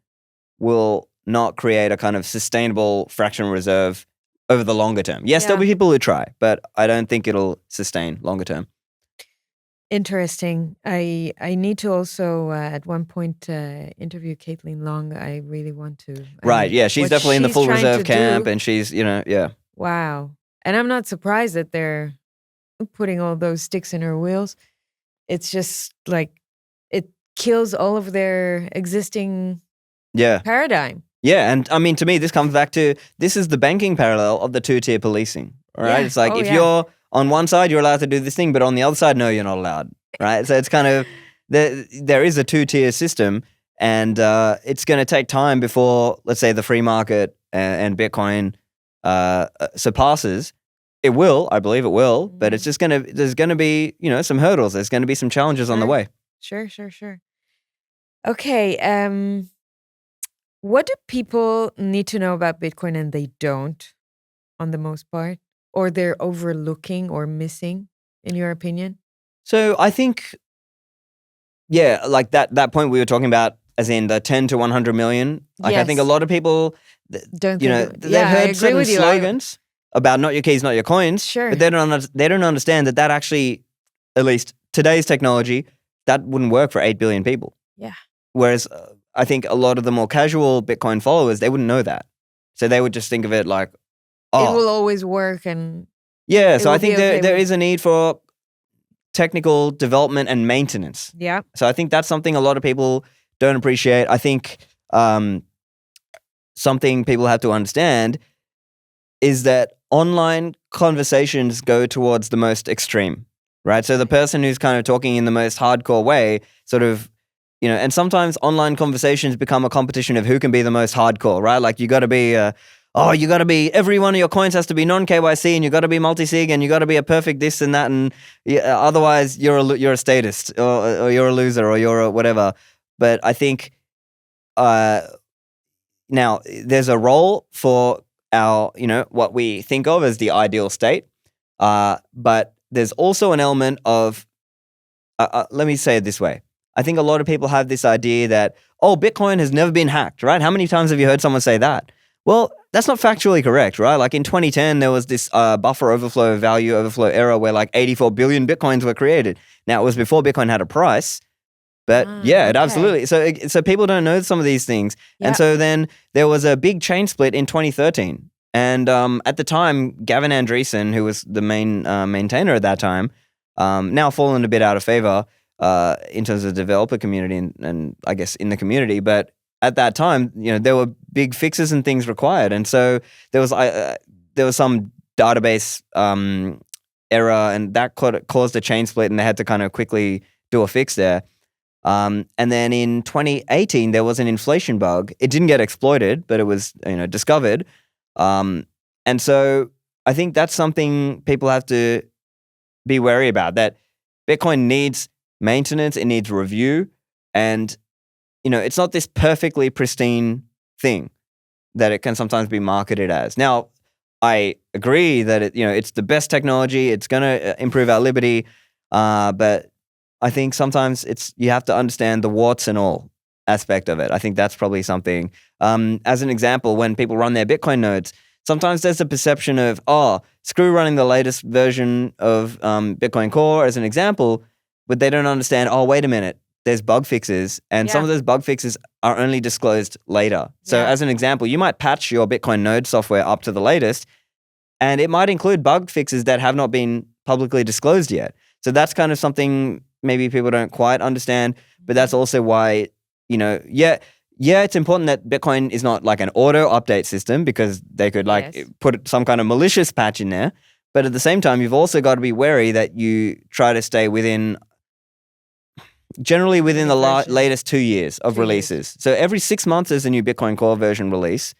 will not create a kind of sustainable fractional reserve over the longer term. Yes, there'll be people who try, but I don't think it'll sustain longer term. Interesting. I need to also at one point interview Caitlin Long. I really want to. Right. Yeah. She's definitely in the full reserve camp, and she's, yeah. Wow. And I'm not surprised that they're putting all those sticks in her wheels. It's just like it kills all of their existing paradigm. Yeah. And I mean, to me, this comes back to this is the banking parallel of the two-tier policing. All right. It's like if you're on one side, you're allowed to do this thing, but on the other side, no, you're not allowed. Right. So it's kind of there is a two-tier system, and it's going to take time before, let's say, the free market and Bitcoin surpasses. It will, I believe it will, but it's just there's going to be, some hurdles. There's going to be some challenges on the way. Sure. Okay. What do people need to know about Bitcoin and they don't, on the most part? Or they're overlooking or missing, in your opinion? So I think, like that point we were talking about, as in the 10 to 100 million. Like I think a lot of people, they've heard certain slogans about not your keys, not your coins. Sure. But they don't understand that actually, at least today's technology, that wouldn't work for 8 billion people. Yeah. Whereas I think a lot of the more casual Bitcoin followers, they wouldn't know that. So they would just think of it like, it will always work. And so I think there is a need for technical development and maintenance. Yeah. So I think that's something a lot of people don't appreciate. I think something people have to understand is that online conversations go towards the most extreme, right? So the person who's kind of talking in the most hardcore way sort of, and sometimes online conversations become a competition of who can be the most hardcore, right? Like you got to be every one of your coins has to be non-KYC, and you got to be multi-sig, and you got to be a perfect this and that, and otherwise you're a statist or you're a loser or you're a whatever. But I think now there's a role for our, what we think of as the ideal state, but there's also an element of, let me say it this way. I think a lot of people have this idea that, Bitcoin has never been hacked, right? How many times have you heard someone say that? Well, that's not factually correct, right? Like in 2010, there was this buffer overflow, value overflow era where like 84 billion Bitcoins were created. Now, it was before Bitcoin had a price, but it absolutely. So people don't know some of these things. Yep. And so then there was a big chain split in 2013. And at the time, Gavin Andreessen, who was the main maintainer at that time, now fallen a bit out of favor in terms of the developer community and I guess in the community. But at that time, there were big fixes and things required. And so there was some database error, and that caused a chain split, and they had to kind of quickly do a fix there. And then in 2018, there was an inflation bug. It didn't get exploited, but it was discovered. And so I think that's something people have to be wary about, that Bitcoin needs maintenance, it needs review, and it's not this perfectly pristine thing that it can sometimes be marketed as. Now, I agree that it's the best technology, it's going to improve our liberty, but I think sometimes you have to understand the warts and all aspect of it. I think that's probably something. As an example, when people run their Bitcoin nodes, sometimes there's a perception of, screw running the latest version of Bitcoin Core as an example, but they don't understand, wait a minute, there's bug fixes, and some of those bug fixes are only disclosed later. So as an example, you might patch your Bitcoin node software up to the latest, and it might include bug fixes that have not been publicly disclosed yet. So that's kind of something maybe people don't quite understand, but that's also why, it's important that Bitcoin is not like an auto update system, because they could put some kind of malicious patch in there. But at the same time, you've also got to be wary that you try to stay generally within the latest 2 years of releases. So every 6 months there's a new Bitcoin Core version release.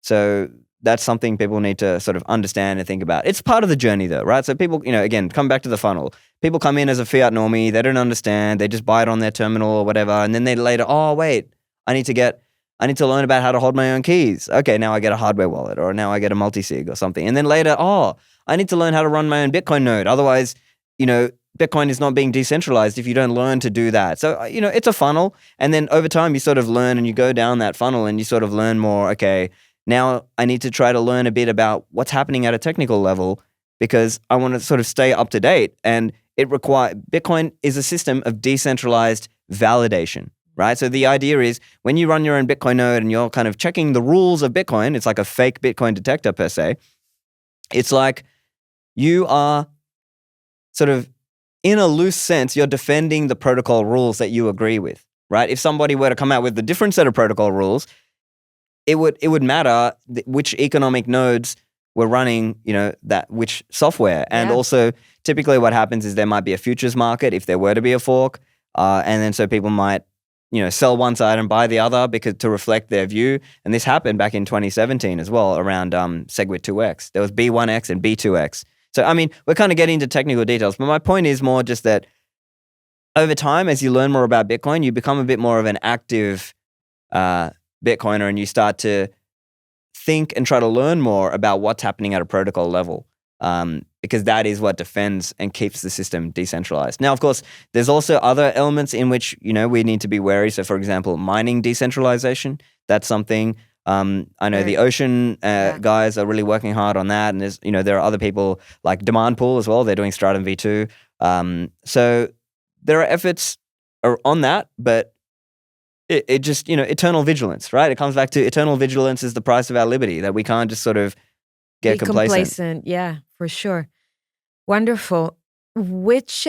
So that's something people need to sort of understand and think about. It's part of the journey though, right? So people, again, come back to the funnel. People come in as a fiat normie, they don't understand, they just buy it on their terminal or whatever, and then they later, wait, I need to learn about how to hold my own keys. Okay, now I get a hardware wallet, or now I get a multi-sig or something. And then later, I need to learn how to run my own Bitcoin node. Otherwise, Bitcoin is not being decentralized if you don't learn to do that. So, it's a funnel. And then over time, you sort of learn and you go down that funnel and you sort of learn more, okay, now I need to try to learn a bit about what's happening at a technical level because I want to sort of stay up to date. And Bitcoin is a system of decentralized validation, right? So the idea is when you run your own Bitcoin node and you're kind of checking the rules of Bitcoin, it's like a fake Bitcoin detector per se. It's like you are sort of, in a loose sense, you're defending the protocol rules that you agree with, right? If somebody were to come out with a different set of protocol rules, it would matter which economic nodes were running, which software. And also, typically what happens is there might be a futures market if there were to be a fork. And then so people might, sell one side and buy the other because to reflect their view. And this happened back in 2017 as well around SegWit 2x. There was B1x and B2x. So, I mean, we're kind of getting into technical details, but my point is more just that over time, as you learn more about Bitcoin, you become a bit more of an active Bitcoiner and you start to think and try to learn more about what's happening at a protocol level because that is what defends and keeps the system decentralized. Now, of course, there's also other elements in which, we need to be wary. So, for example, mining decentralization, that's something. I know the Ocean guys are really working hard on that. And there's, there are other people like Demand Pool as well. They're doing Stratum V2. So there are efforts on that, but it just, eternal vigilance, right? It comes back to eternal vigilance is the price of our liberty, that we can't just sort of get complacent. Yeah, for sure. Wonderful. Which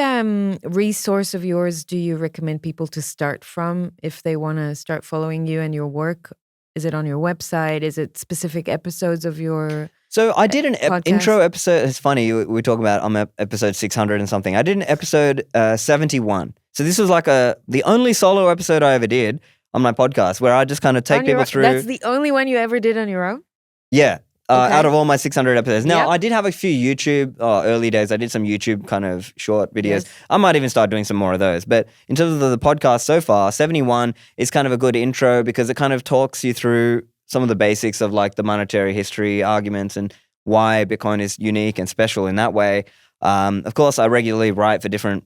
resource of yours do you recommend people to start from if they want to start following you and your work? Is it on your website? Is it specific episodes of your So I did an intro episode. It's funny, we talk about I'm at episode 600 and something. I did an episode 71. So this was like the only solo episode I ever did on my podcast where I just kind of take people through. That's the only one you ever did on your own? Yeah. Out of all my 600 episodes. Now, I did have a few YouTube, early days, I did some YouTube kind of short videos. Yes. I might even start doing some more of those. But in terms of the podcast so far, 71 is kind of a good intro because it kind of talks you through some of the basics of like the monetary history arguments and why Bitcoin is unique and special in that way. Of course, I regularly write for different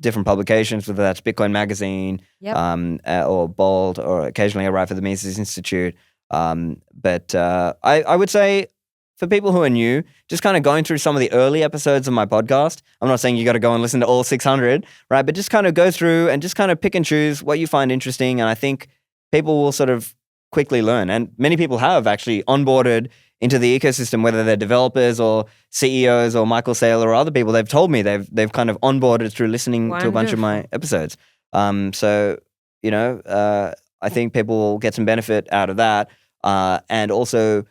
publications, whether that's Bitcoin Magazine or Bold, or occasionally I write for the Mises Institute. But I would say for people who are new, just kind of going through some of the early episodes of my podcast. I'm not saying you got to go and listen to all 600, right? But just kind of go through and just kind of pick and choose what you find interesting. And I think people will sort of quickly learn. And many people have actually onboarded into the ecosystem, whether they're developers or CEOs or Michael Saylor or other people. They've told me they've kind of onboarded through listening to a bunch of my episodes. So, I think people will get some benefit out of that, and also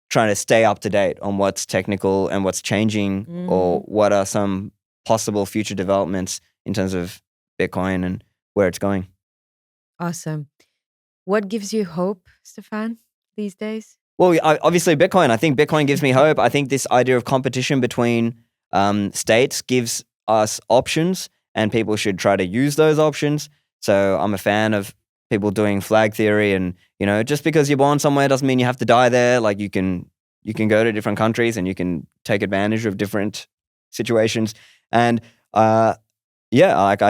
trying to stay up to date on what's technical and what's changing or what are some possible future developments in terms of Bitcoin and where it's going. Awesome. What gives you hope, Stephan, these days? Well, obviously Bitcoin. I think Bitcoin gives me hope. I think this idea of competition between states gives us options and people should try to use those options. So I'm a fan of people doing flag theory and, just because you're born somewhere doesn't mean you have to die there. Like you can go to different countries and you can take advantage of different situations. And I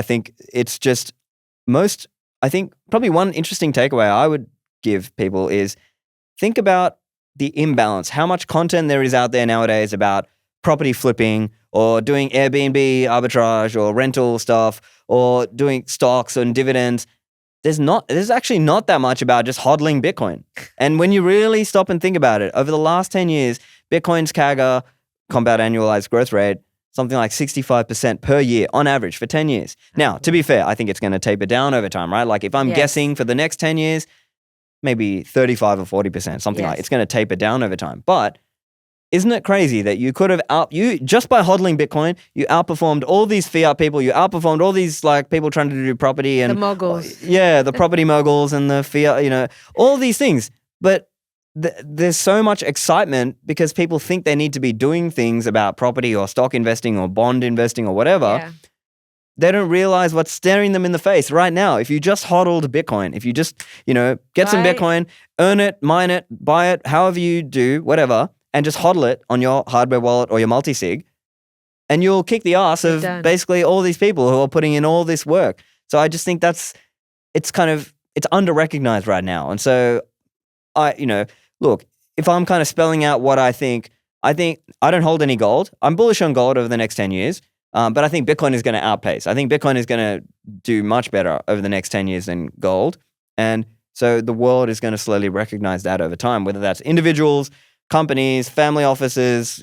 think it's just I think probably one interesting takeaway I would give people is think about the imbalance, how much content there is out there nowadays about property flipping or doing Airbnb arbitrage or rental stuff or doing stocks and dividends. There's actually not that much about just hodling Bitcoin. And when you really stop and think about it, over the last 10 years, Bitcoin's CAGR, compound annualized growth rate, something like 65% per year on average for 10 years. Now, to be fair, I think it's going to taper down over time, right? Like if I'm guessing for the next 10 years, maybe 35 or 40%, something like it's going to taper down over time. But isn't it crazy that you could have just by hodling Bitcoin, you outperformed all these fiat people, you outperformed all these like people trying to do property and the moguls. Yeah, the property moguls and the fiat, all these things. But there's so much excitement because people think they need to be doing things about property or stock investing or bond investing or whatever. Yeah. They don't realize what's staring them in the face right now. If you just hodled Bitcoin, if you just, get some Bitcoin, earn it, mine it, buy it, however you do, whatever, and just hodl it on your hardware wallet or your multi-sig, and you'll kick the ass of done. basically all these people who are putting in all this work. So I just think it's under-recognized right now. And so look, if I'm kind of spelling out what I think I don't hold any gold. I'm bullish on gold over the next 10 years, but I think Bitcoin is going to outpace. I think Bitcoin is going to do much better over the next 10 years than gold. And so the world is going to slowly recognize that over time, whether that's individuals, companies, family offices,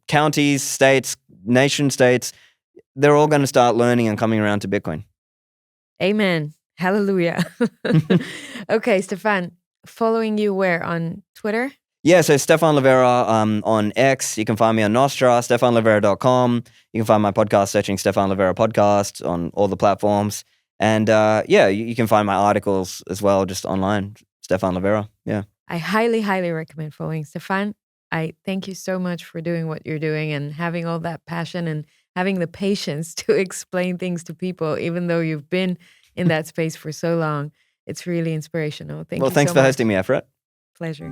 counties, states, nation states, they're all going to start learning and coming around to Bitcoin. Amen. Hallelujah. Okay, Stephan, following you where? On Twitter? Yeah, so Stephan Livera on X. You can find me on Nostra, stephanlivera.com. You can find my podcast searching Stephan Livera Podcast on all the platforms. And you can find my articles as well just online, Stephan Livera. Yeah. I highly, highly recommend following Stephan. I thank you so much for doing what you're doing and having all that passion and having the patience to explain things to people, even though you've been in that space for so long. It's really inspirational. Thank you so much. Well, thanks for hosting me, Efrat. Pleasure.